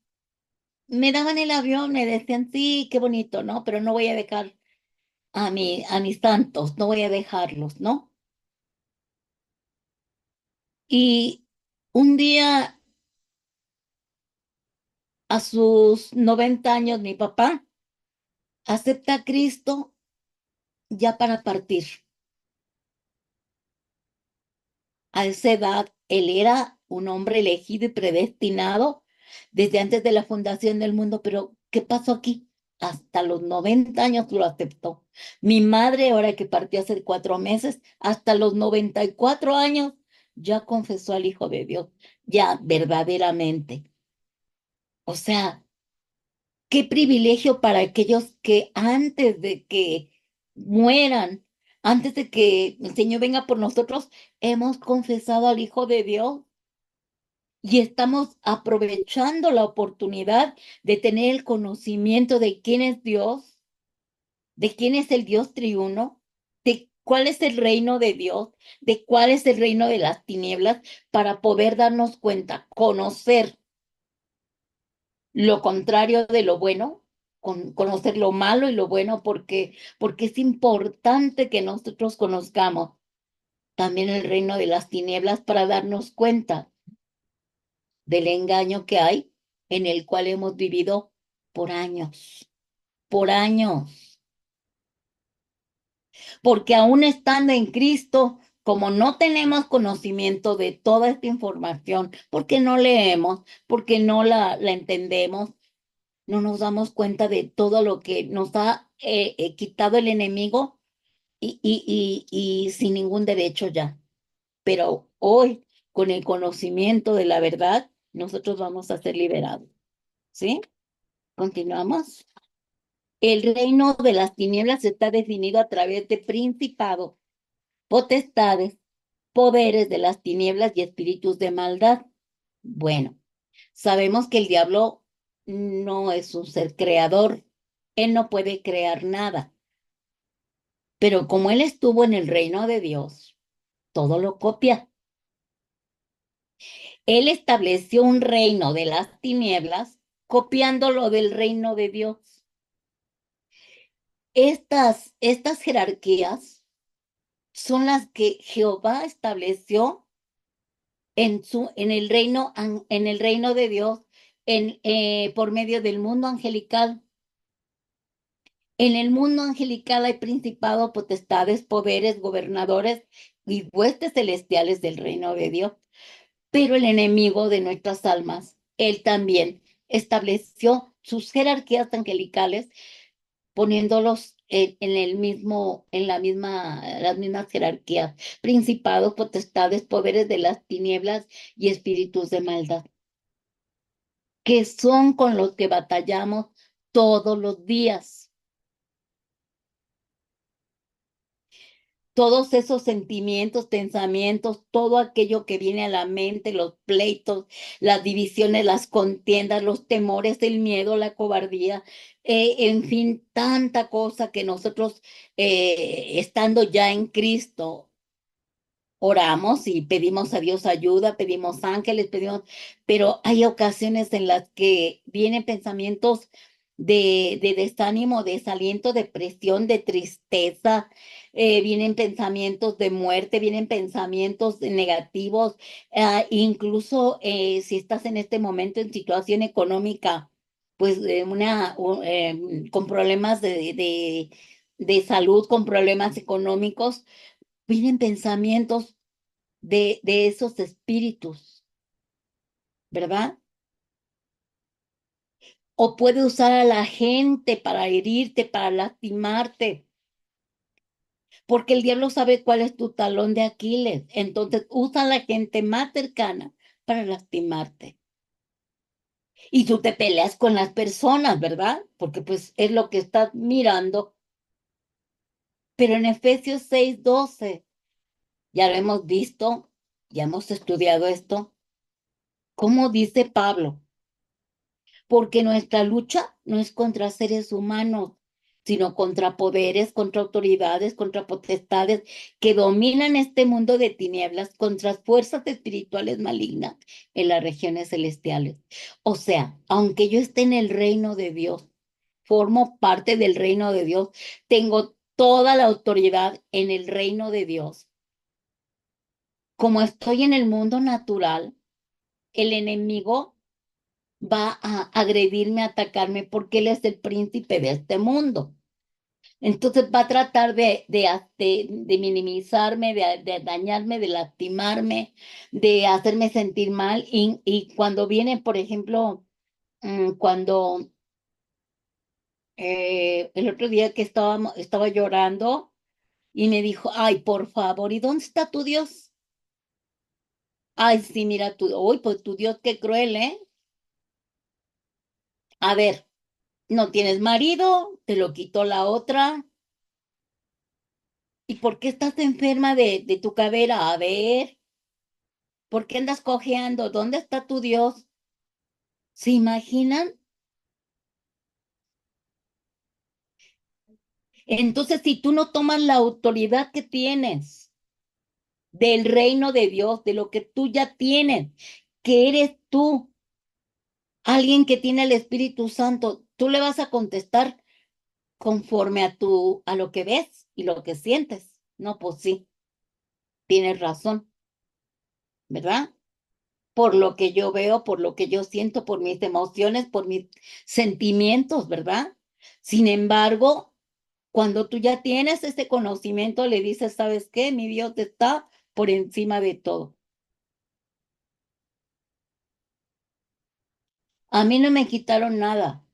me daban el avión, me decían, sí, qué bonito, ¿no? Pero no voy a dejar a mis santos, no voy a dejarlos, ¿no? Y un día, a sus 90 años, mi papá acepta a Cristo ya para partir. A esa edad, él era un hombre elegido y predestinado desde antes de la fundación del mundo, pero ¿qué pasó aquí? Hasta los 90 años lo aceptó. Mi madre, ahora que partió hace 4 meses, hasta los 94 años ya confesó al Hijo de Dios, ya verdaderamente. O sea, qué privilegio para aquellos que antes de que mueran, antes de que el Señor venga por nosotros, hemos confesado al Hijo de Dios y estamos aprovechando la oportunidad de tener el conocimiento de quién es Dios, de quién es el Dios triuno, de cuál es el reino de Dios, de cuál es el reino de las tinieblas, para poder darnos cuenta, conocer lo contrario de lo bueno, conocer lo malo y lo bueno, porque es importante que nosotros conozcamos también el reino de las tinieblas para darnos cuenta del engaño que hay en el cual hemos vivido por años, por años, porque aún estando en Cristo, como no tenemos conocimiento de toda esta información, porque no leemos, porque no la entendemos, no nos damos cuenta de todo lo que nos ha quitado el enemigo y sin ningún derecho ya. Pero hoy, con el conocimiento de la verdad, nosotros vamos a ser liberados. ¿Sí? Continuamos. El reino de las tinieblas está definido a través de principados, potestades, poderes de las tinieblas y espíritus de maldad. Bueno, sabemos que el diablo no es un ser creador. Él no puede crear nada. Pero como él estuvo en el reino de Dios, todo lo copia. Él estableció un reino de las tinieblas copiando lo del reino de Dios. Estas jerarquías son las que Jehová estableció en el reino de Dios, por medio del mundo angelical. En el mundo angelical hay principados, potestades, poderes, gobernadores y huestes celestiales del reino de Dios. Pero el enemigo de nuestras almas, él también estableció sus jerarquías angelicales, poniéndolos las mismas jerarquías, principados, potestades, poderes de las tinieblas y espíritus de maldad, que son con los que batallamos todos los días. Todos esos sentimientos, pensamientos, todo aquello que viene a la mente, los pleitos, las divisiones, las contiendas, los temores, el miedo, la cobardía, en fin, tanta cosa que nosotros, estando ya en Cristo, oramos y pedimos a Dios ayuda, pedimos ángeles, pero hay ocasiones en las que vienen pensamientos de desánimo, desaliento, depresión, de tristeza, vienen pensamientos de muerte, vienen pensamientos negativos, incluso si estás en este momento en situación económica, pues con problemas de salud, con problemas económicos, vienen pensamientos de esos espíritus, ¿verdad? O puede usar a la gente para herirte, para lastimarte, porque el diablo sabe cuál es tu talón de Aquiles. Entonces usa a la gente más cercana para lastimarte. Y tú te peleas con las personas, ¿verdad? Porque pues es lo que estás mirando. Pero en Efesios 6:12, ya lo hemos visto, ya hemos estudiado esto, ¿cómo dice Pablo? Porque nuestra lucha no es contra seres humanos, sino contra poderes, contra autoridades, contra potestades que dominan este mundo de tinieblas, contra fuerzas espirituales malignas en las regiones celestiales. O sea, aunque yo esté en el reino de Dios, formo parte del reino de Dios, tengo toda la autoridad en el reino de Dios. Como estoy en el mundo natural, el enemigo va a agredirme, a atacarme, porque él es el príncipe de este mundo. Entonces va a tratar de minimizarme, de dañarme, de lastimarme, de hacerme sentir mal. Y cuando viene, por ejemplo, cuando el otro día que estaba llorando y me dijo, ay, por favor, ¿y dónde está tu Dios? Ay, sí, mira, uy, pues tu Dios, qué cruel, ¿eh? A ver, no tienes marido, te lo quitó la otra. ¿Y por qué estás enferma de tu cadera? A ver, ¿por qué andas cojeando? ¿Dónde está tu Dios? ¿Se imaginan? Entonces, si tú no tomas la autoridad que tienes del reino de Dios, de lo que tú ya tienes, que eres tú, alguien que tiene el Espíritu Santo, tú le vas a contestar conforme a lo que ves y lo que sientes. No, pues sí, tienes razón, ¿verdad? Por lo que yo veo, por lo que yo siento, por mis emociones, por mis sentimientos, ¿verdad? Sin embargo, cuando tú ya tienes ese conocimiento, le dices, ¿sabes qué? Mi Dios está por encima de todo. A mí no me quitaron nada.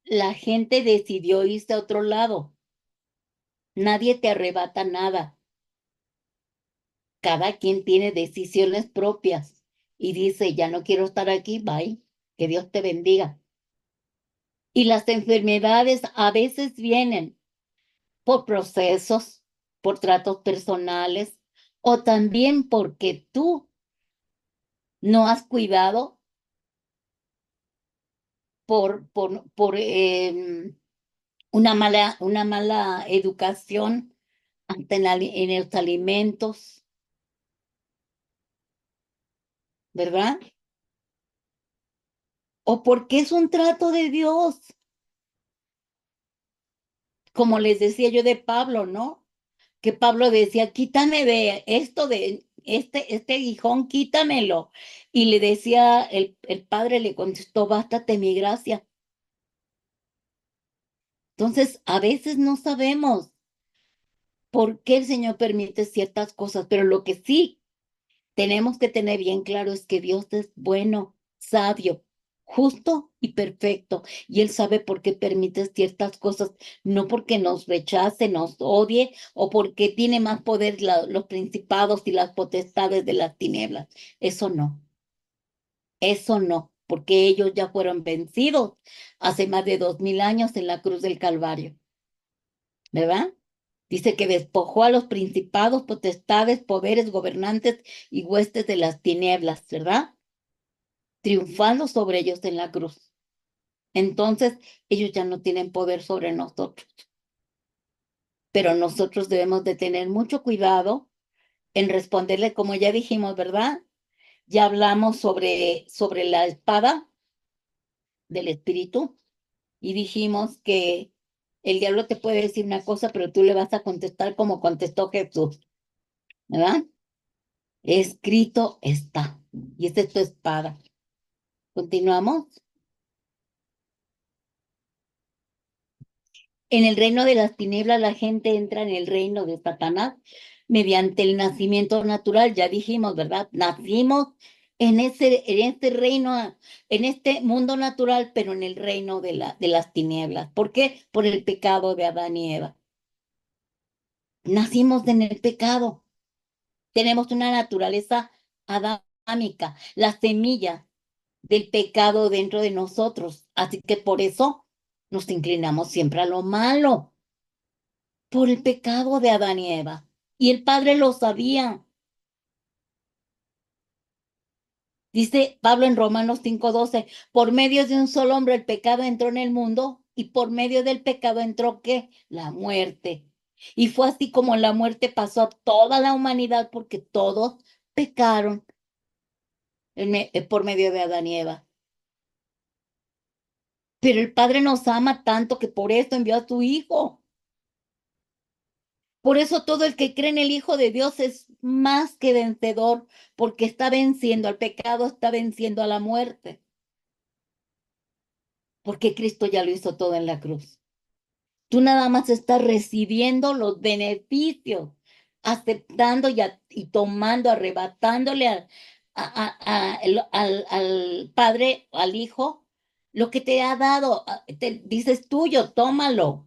La gente decidió irse a otro lado. Nadie te arrebata nada. Cada quien tiene decisiones propias y dice, ya no quiero estar aquí, bye, que Dios te bendiga. Y las enfermedades a veces vienen por procesos, por tratos personales o también porque tú no has cuidado por una mala educación hasta en los alimentos, ¿verdad? O porque es un trato de Dios, como les decía yo de Pablo, ¿no? Que Pablo decía, quítame de esto, de este aguijón, quítamelo. Y le decía, el padre le contestó, bástate mi gracia. Entonces, a veces no sabemos por qué el Señor permite ciertas cosas, pero lo que sí tenemos que tener bien claro es que Dios es bueno, sabio, justo y perfecto. Y Él sabe por qué permite ciertas cosas, no porque nos rechace, nos odie o porque tiene más poder los principados y las potestades de las tinieblas. Eso no, porque ellos ya fueron vencidos hace más de 2000 años en la cruz del Calvario, ¿verdad? Dice que despojó a los principados, potestades, poderes, gobernantes y huestes de las tinieblas, ¿verdad? Triunfando sobre ellos en la cruz. Entonces, ellos ya no tienen poder sobre nosotros. Pero nosotros debemos de tener mucho cuidado en responderle, como ya dijimos, ¿verdad? Ya hablamos sobre la espada del espíritu y dijimos que el diablo te puede decir una cosa, pero tú le vas a contestar como contestó Jesús, ¿verdad? Escrito está. Y esta es tu espada. Continuamos. En el reino de las tinieblas la gente entra en el reino de Satanás mediante el nacimiento natural. Ya dijimos, ¿verdad? Nacimos en este reino, en este mundo natural, pero en el reino de las tinieblas. ¿Por qué? Por el pecado de Adán y Eva. Nacimos en el pecado. Tenemos una naturaleza adámica, la semilla del pecado dentro de nosotros. Así que por eso nos inclinamos siempre a lo malo, por el pecado de Adán y Eva. Y el Padre lo sabía. Dice Pablo en Romanos 5:12, por medio de un solo hombre el pecado entró en el mundo y por medio del pecado entró ¿qué? La muerte. Y fue así como la muerte pasó a toda la humanidad porque todos pecaron por medio de Adán y Eva. Pero el Padre nos ama tanto que por eso envió a su Hijo. Por eso todo el que cree en el Hijo de Dios es más que vencedor, porque está venciendo al pecado, está venciendo a la muerte, porque Cristo ya lo hizo todo en la cruz. Tú nada más estás recibiendo los beneficios, aceptando y tomando, arrebatándole al Padre, al Hijo, lo que te ha dado. Te dices tuyo, tómalo,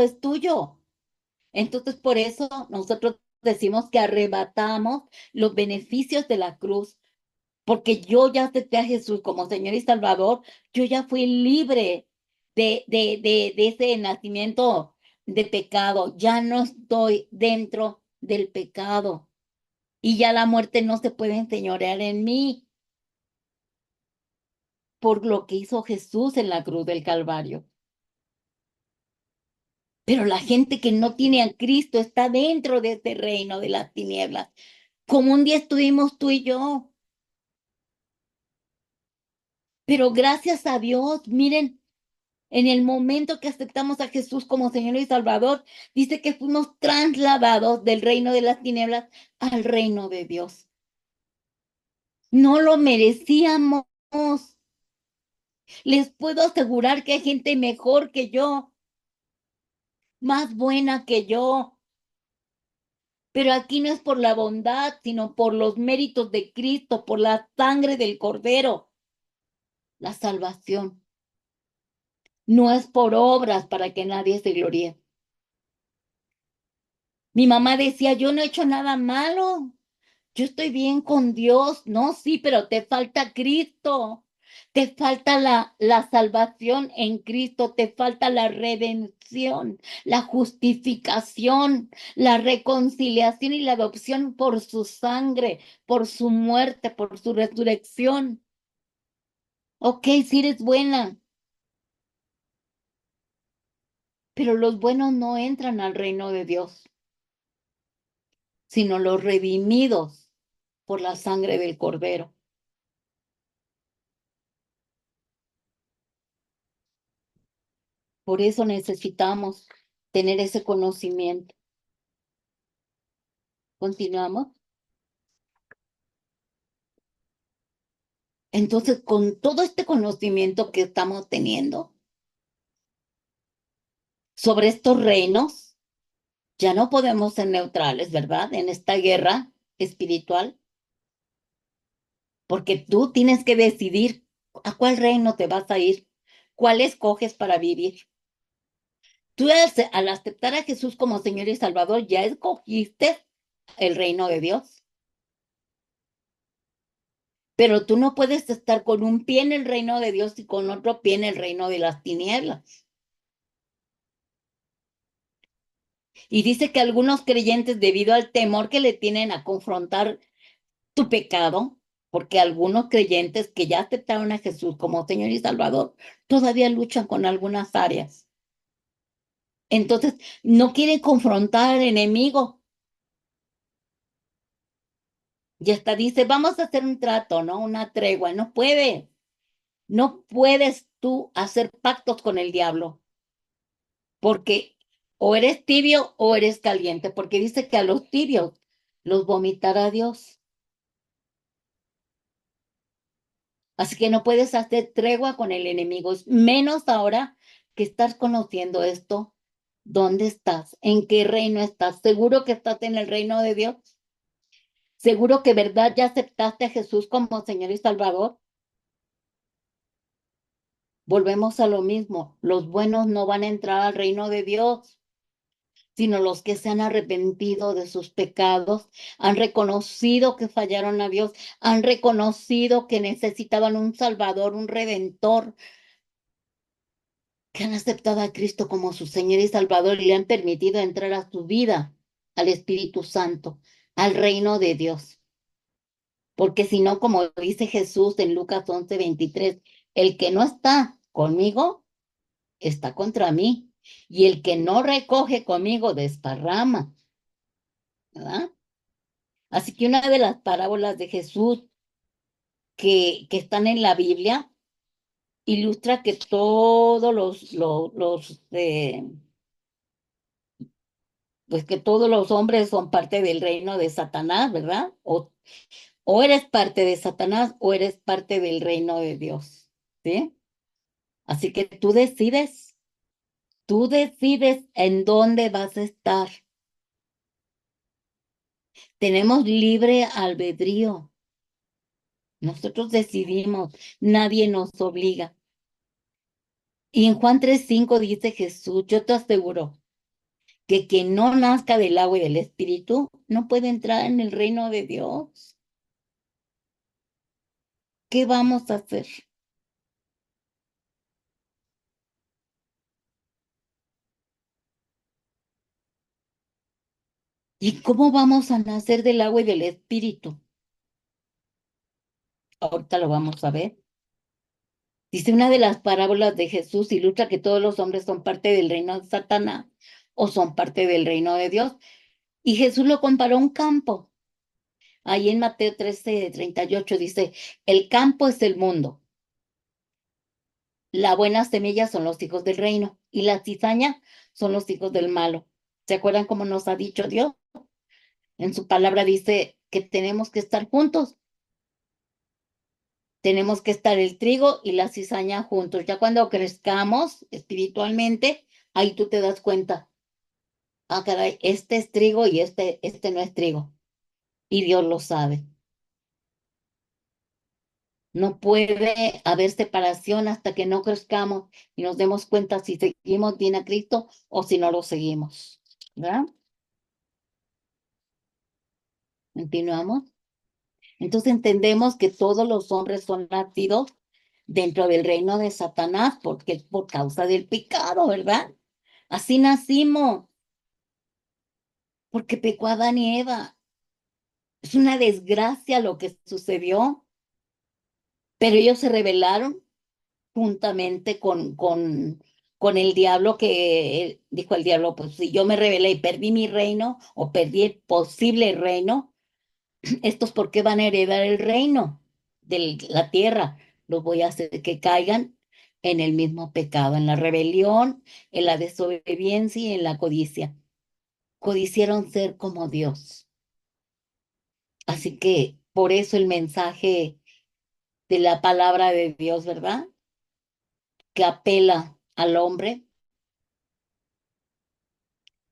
es tuyo. Entonces, por eso nosotros decimos que arrebatamos los beneficios de la cruz, porque yo ya acepté a Jesús como Señor y Salvador, yo ya fui libre de ese nacimiento de pecado, ya no estoy dentro del pecado y ya la muerte no se puede enseñorear en mí por lo que hizo Jesús en la cruz del Calvario. Pero la gente que no tiene a Cristo está dentro de este reino de las tinieblas, como un día estuvimos tú y yo. Pero gracias a Dios, miren, en el momento que aceptamos a Jesús como Señor y Salvador, dice que fuimos trasladados del reino de las tinieblas al reino de Dios. No lo merecíamos. Les puedo asegurar que hay gente mejor que yo, más buena que yo. Pero aquí no es por la bondad, sino por los méritos de Cristo, por la sangre del Cordero, la salvación. No es por obras para que nadie se gloríe. Mi mamá decía, yo no he hecho nada malo, yo estoy bien con Dios. No, sí, pero te falta Cristo, te falta la salvación en Cristo, te falta la redención, la justificación, la reconciliación y la adopción por su sangre, por su muerte, por su resurrección. Ok, sí eres buena, Pero los buenos no entran al reino de Dios, sino los redimidos por la sangre del Cordero. Por eso necesitamos tener ese conocimiento. ¿Continuamos? Entonces, con todo este conocimiento que estamos teniendo sobre estos reinos, ya no podemos ser neutrales, ¿verdad? En esta guerra espiritual, porque tú tienes que decidir a cuál reino te vas a ir, cuál escoges para vivir. Tú al aceptar a Jesús como Señor y Salvador, ya escogiste el reino de Dios. Pero tú no puedes estar con un pie en el reino de Dios y con otro pie en el reino de las tinieblas. Y dice que algunos creyentes, debido al temor que le tienen a confrontar tu pecado, porque algunos creyentes que ya aceptaron a Jesús como Señor y Salvador, todavía luchan con algunas áreas. Entonces, no quieren confrontar al enemigo. Y hasta dice, vamos a hacer un trato, ¿no? Una tregua. No puede. No puedes tú hacer pactos con el diablo, porque o eres tibio o eres caliente, porque dice que a los tibios los vomitará Dios. Así que no puedes hacer tregua con el enemigo, menos ahora que estás conociendo esto. ¿Dónde estás? ¿En qué reino estás? ¿Seguro que estás en el reino de Dios? ¿Seguro que verdad ya aceptaste a Jesús como Señor y Salvador? Volvemos a lo mismo. Los buenos no van a entrar al reino de Dios, sino los que se han arrepentido de sus pecados, han reconocido que fallaron a Dios, han reconocido que necesitaban un Salvador, un Redentor, que han aceptado a Cristo como su Señor y Salvador y le han permitido entrar a su vida, al Espíritu Santo, al reino de Dios. Porque si no, como dice Jesús en Lucas 11:23, el que no está conmigo está contra mí, y el que no recoge conmigo desparrama, ¿verdad? Así que una de las parábolas de Jesús que están en la Biblia ilustra que todos pues que todos los hombres son parte del reino de Satanás, ¿verdad? O eres parte de Satanás o eres parte del reino de Dios, ¿sí? Así que tú decides en dónde vas a estar. Tenemos libre albedrío. Nosotros decidimos, nadie nos obliga. Y en Juan 3:5 dice Jesús, yo te aseguro que quien no nazca del agua y del espíritu no puede entrar en el reino de Dios. ¿Qué vamos a hacer? ¿Y cómo vamos a nacer del agua y del espíritu? Ahorita lo vamos a ver. Dice una de las parábolas de Jesús ilustra que todos los hombres son parte del reino de Satanás o son parte del reino de Dios. Y Jesús lo comparó a un campo. Ahí en Mateo 13:38 dice, el campo es el mundo. La buena semilla son los hijos del reino y la cizaña son los hijos del malo. ¿Se acuerdan cómo nos ha dicho Dios? En su palabra dice que tenemos que estar juntos. Tenemos que estar el trigo y la cizaña juntos. Ya cuando crezcamos espiritualmente, ahí tú te das cuenta. Ah, caray, este es trigo y este no es trigo. Y Dios lo sabe. No puede haber separación hasta que no crezcamos y nos demos cuenta si seguimos bien a Cristo o si no lo seguimos. ¿Verdad? Continuamos. Entonces entendemos que todos los hombres son nacidos dentro del reino de Satanás porque es por causa del pecado, ¿verdad? Así nacimos, porque pecó Adán y Eva. Es una desgracia lo que sucedió, pero ellos se rebelaron juntamente con con el diablo que dijo el diablo, pues si yo me rebelé y perdí mi reino o perdí el posible reino, ¿estos por qué van a heredar el reino de la tierra? Los voy a hacer que caigan en el mismo pecado, en la rebelión, en la desobediencia y en la codicia. Codiciaron ser como Dios. Así que por eso el mensaje de la palabra de Dios, ¿verdad? Que apela al hombre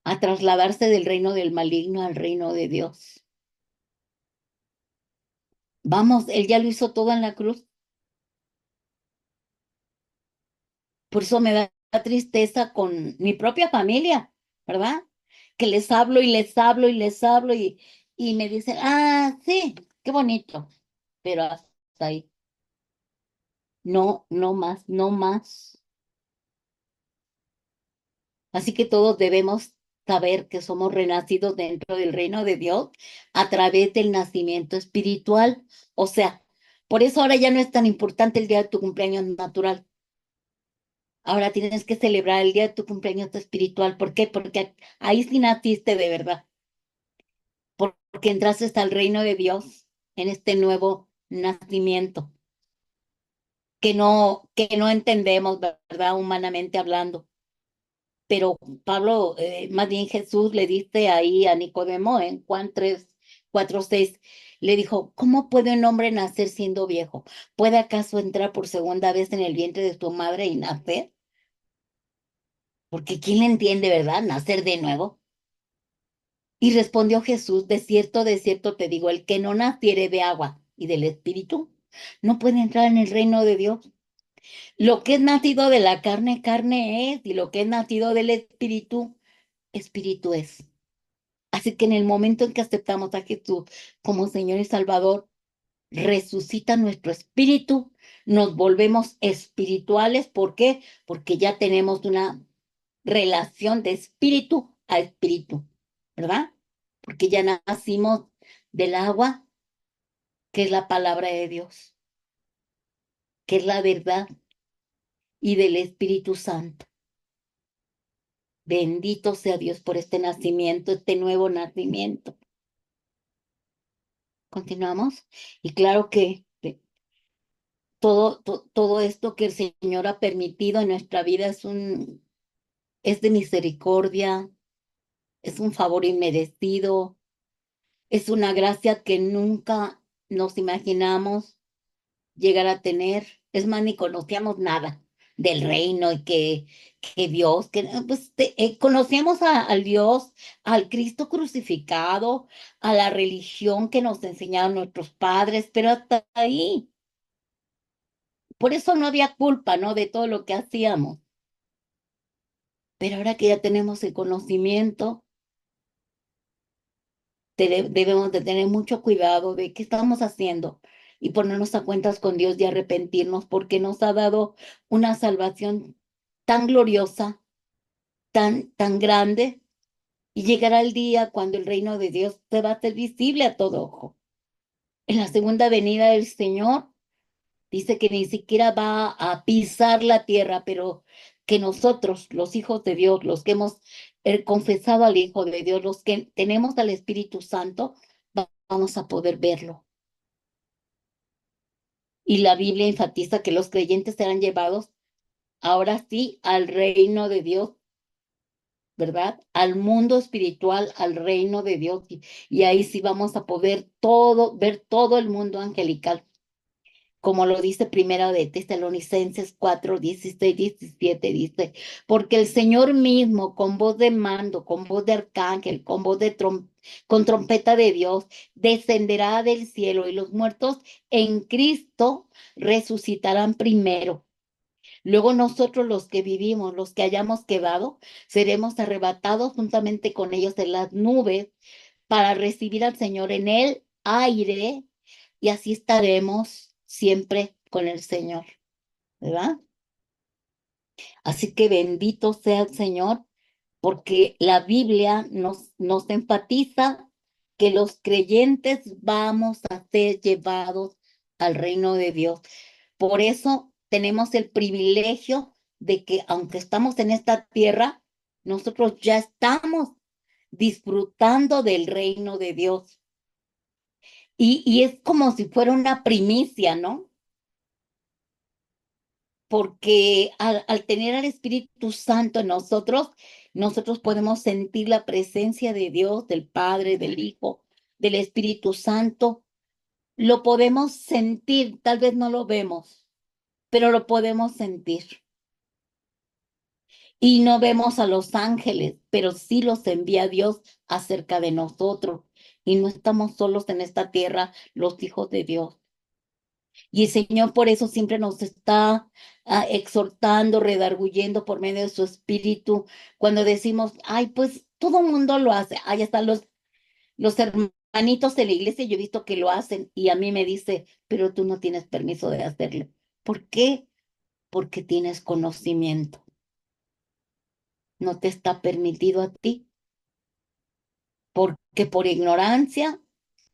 a trasladarse del reino del maligno al reino de Dios. Vamos, Él ya lo hizo todo en la cruz. Por eso me da tristeza con mi propia familia, ¿verdad? Que les hablo y les hablo y les hablo y me dicen, ah, sí, qué bonito, pero hasta ahí. No, no más, no más. Así que todos debemos saber que somos renacidos dentro del reino de Dios a través del nacimiento espiritual. O sea, por eso ahora ya no es tan importante el día de tu cumpleaños natural. Ahora tienes que celebrar el día de tu cumpleaños espiritual. ¿Por qué? Porque ahí sí naciste de verdad. Porque entraste al reino de Dios en este nuevo nacimiento que no entendemos, ¿verdad? Humanamente hablando. Pero Pablo, más bien Jesús le dice ahí a Nicodemo en Juan 3, 4, 6, le dijo, ¿cómo puede un hombre nacer siendo viejo? ¿Puede acaso entrar por segunda vez en el vientre de su madre y nacer? Porque ¿quién le entiende, verdad? Nacer de nuevo. Y respondió Jesús, de cierto te digo, el que no naciere de agua y del Espíritu, no puede entrar en el reino de Dios. Lo que es nacido de la carne, carne es, y lo que es nacido del Espíritu, Espíritu es. Así que en el momento en que aceptamos a Jesús como Señor y Salvador, resucita nuestro espíritu, nos volvemos espirituales. ¿Por qué? Porque ya tenemos una relación de espíritu a espíritu, ¿verdad? Porque ya nacimos del agua, que es la palabra de Dios, que es la verdad, y del Espíritu Santo. Bendito sea Dios por este nacimiento, este nuevo nacimiento. Continuamos. Y claro que todo esto que el Señor ha permitido en nuestra vida es de misericordia, es un favor inmerecido, es una gracia que nunca nos imaginamos llegar a tener. Es más, ni conocíamos nada del reino y que Dios, pues conocíamos al Dios, al Cristo crucificado, a la religión que nos enseñaron nuestros padres, pero hasta ahí. Por eso no había culpa, ¿no? De todo lo que hacíamos. Pero ahora que ya tenemos el conocimiento, debemos de tener mucho cuidado de qué estamos haciendo y ponernos a cuentas con Dios y arrepentirnos porque nos ha dado una salvación tan gloriosa, tan grande, y llegará el día cuando el reino de Dios se va a hacer visible a todo ojo. En la segunda venida del Señor, dice que ni siquiera va a pisar la tierra, pero que nosotros, los hijos de Dios, los que hemos confesado al Hijo de Dios, los que tenemos al Espíritu Santo, vamos a poder verlo. Y la Biblia enfatiza que los creyentes serán llevados ahora sí al reino de Dios, ¿verdad? Al mundo espiritual, al reino de Dios. Y ahí sí vamos a poder ver todo el mundo angelical, como lo dice Primera de Tesalonicenses 4, 16, 17, dice, porque el Señor mismo, con voz de mando, con voz de arcángel, con voz de con trompeta de Dios, descenderá del cielo y los muertos en Cristo resucitarán primero. Luego nosotros los que vivimos, los que hayamos quedado, seremos arrebatados juntamente con ellos en las nubes para recibir al Señor en el aire y así estaremos siempre con el Señor, ¿verdad? Así que bendito sea el Señor, porque la Biblia nos enfatiza que los creyentes vamos a ser llevados al reino de Dios. Por eso tenemos el privilegio de que aunque estamos en esta tierra, nosotros ya estamos disfrutando del reino de Dios. Y es como si fuera una primicia, ¿no? Porque al tener al Espíritu Santo en nosotros, nosotros podemos sentir la presencia de Dios, del Padre, del Hijo, del Espíritu Santo. Lo podemos sentir, tal vez no lo vemos, pero lo podemos sentir. Y no vemos a los ángeles, pero sí los envía Dios acerca de nosotros. Y no estamos solos en esta tierra, los hijos de Dios. Y el Señor por eso siempre nos está exhortando, redarguyendo por medio de su espíritu. Cuando decimos, ay, pues todo el mundo lo hace. Ahí están los hermanitos de la iglesia, yo he visto que lo hacen. Y a mí me dice, pero tú no tienes permiso de hacerlo. ¿Por qué? Porque tienes conocimiento. No te está permitido a ti. Porque por ignorancia,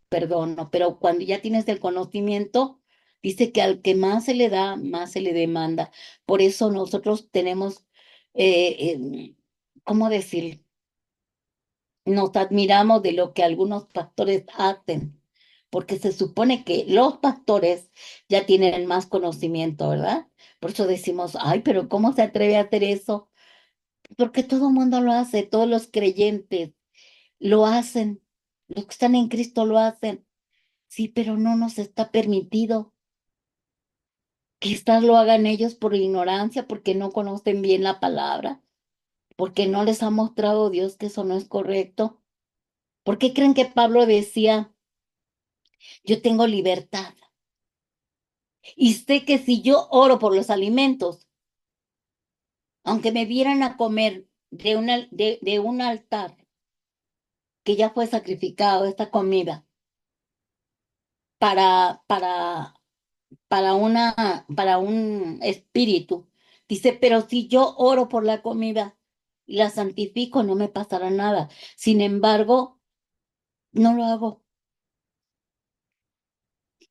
perdono, pero cuando ya tienes el conocimiento, dice que al que más se le da, más se le demanda. Por eso nosotros tenemos, ¿cómo decir? Nos admiramos de lo que algunos pastores hacen, porque se supone que los pastores ya tienen más conocimiento, ¿verdad? Por eso decimos, ay, pero ¿cómo se atreve a hacer eso? Porque todo el mundo lo hace, todos los creyentes lo hacen, los que están en Cristo lo hacen. Sí, pero no nos está permitido. Quizás lo hagan ellos por ignorancia, porque no conocen bien la palabra, porque no les ha mostrado Dios que eso no es correcto. ¿Por qué creen que Pablo decía, yo tengo libertad? Y sé que si yo oro por los alimentos, aunque me dieran a comer de un altar que ya fue sacrificado, esta comida, para, para, para un espíritu. Dice, pero si yo oro por la comida y la santifico, no me pasará nada. Sin embargo, no lo hago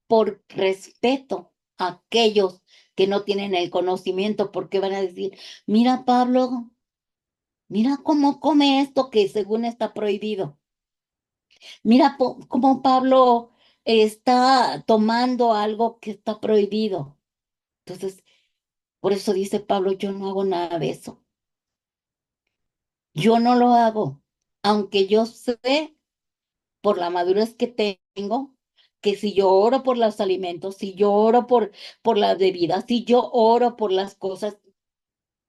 por respeto a aquellos que no tienen el conocimiento, porque van a decir, mira, Pablo, mira cómo come esto que según está prohibido. Mira cómo Pablo está tomando algo que está prohibido. Entonces, por eso dice Pablo, yo no hago nada de eso. Yo no lo hago, aunque yo sé por la madurez que tengo, que si yo oro por los alimentos, si yo oro por las bebidas, si yo oro por las cosas,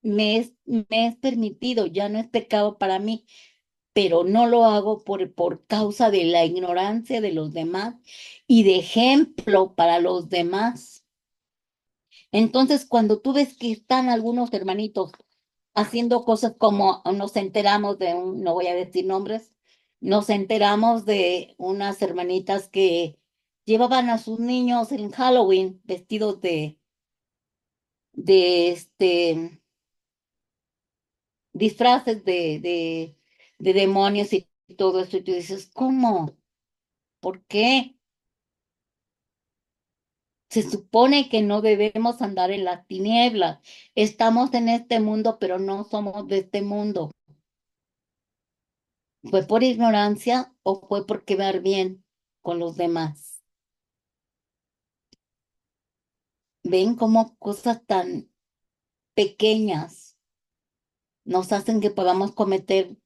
me es permitido, ya no es pecado para mí, pero no lo hago por causa de la ignorancia de los demás y de ejemplo para los demás. Entonces, cuando tú ves que están algunos hermanitos haciendo cosas como nos enteramos de no voy a decir nombres, nos enteramos de unas hermanitas que llevaban a sus niños en Halloween vestidos de disfraces de demonios y todo eso, y tú dices, ¿cómo? ¿Por qué? Se supone que no debemos andar en las tinieblas. Estamos en este mundo, pero no somos de este mundo. ¿Fue por ignorancia o fue por quedar bien con los demás? ¿Ven cómo cosas tan pequeñas nos hacen que podamos cometer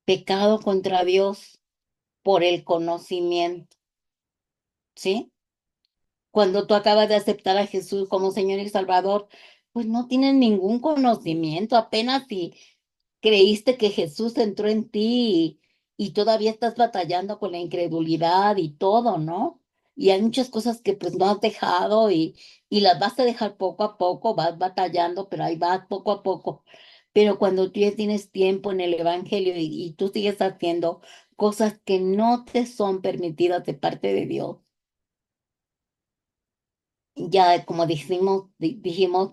pecado contra Dios por el conocimiento? ¿Sí? Cuando tú acabas de aceptar a Jesús como Señor y Salvador, pues no tienes ningún conocimiento, apenas si creíste que Jesús entró en ti y todavía estás batallando con la incredulidad y todo, ¿no? Y hay muchas cosas que pues no has dejado y las vas a dejar poco a poco, vas batallando, pero ahí vas poco a poco. Pero cuando tú ya tienes tiempo en el Evangelio y tú sigues haciendo cosas que no te son permitidas de parte de Dios, ya como dijimos,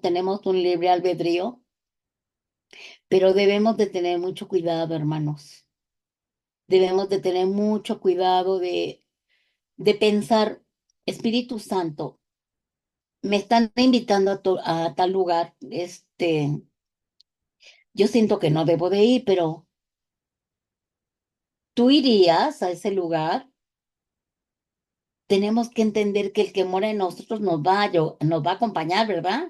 tenemos un libre albedrío, pero debemos de tener mucho cuidado, hermanos. Debemos de tener mucho cuidado de pensar, Espíritu Santo, me están invitando a tal lugar, Yo siento que no debo de ir, pero ¿tú irías a ese lugar? Tenemos que entender que el que mora en nosotros nos va a acompañar, ¿verdad?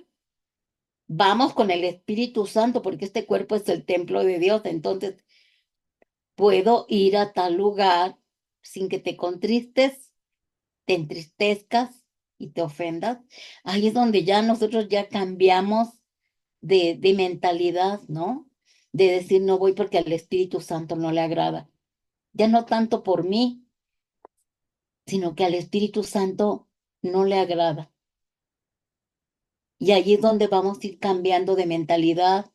Vamos con el Espíritu Santo porque este cuerpo es el templo de Dios. Entonces, puedo ir a tal lugar sin que te contristes, te entristezcas y te ofendas. Ahí es donde ya nosotros ya cambiamos de mentalidad, ¿no? De decir, no voy porque al Espíritu Santo no le agrada. Ya no tanto por mí, sino que al Espíritu Santo no le agrada. Y allí es donde vamos a ir cambiando de mentalidad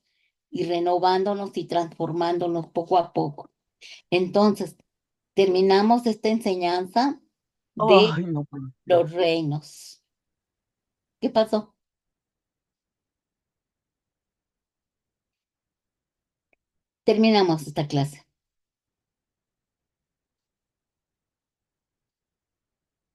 y renovándonos y transformándonos poco a poco. Entonces, terminamos esta enseñanza de Ay, no puede ser. los reinos. ¿Qué pasó? Terminamos esta clase.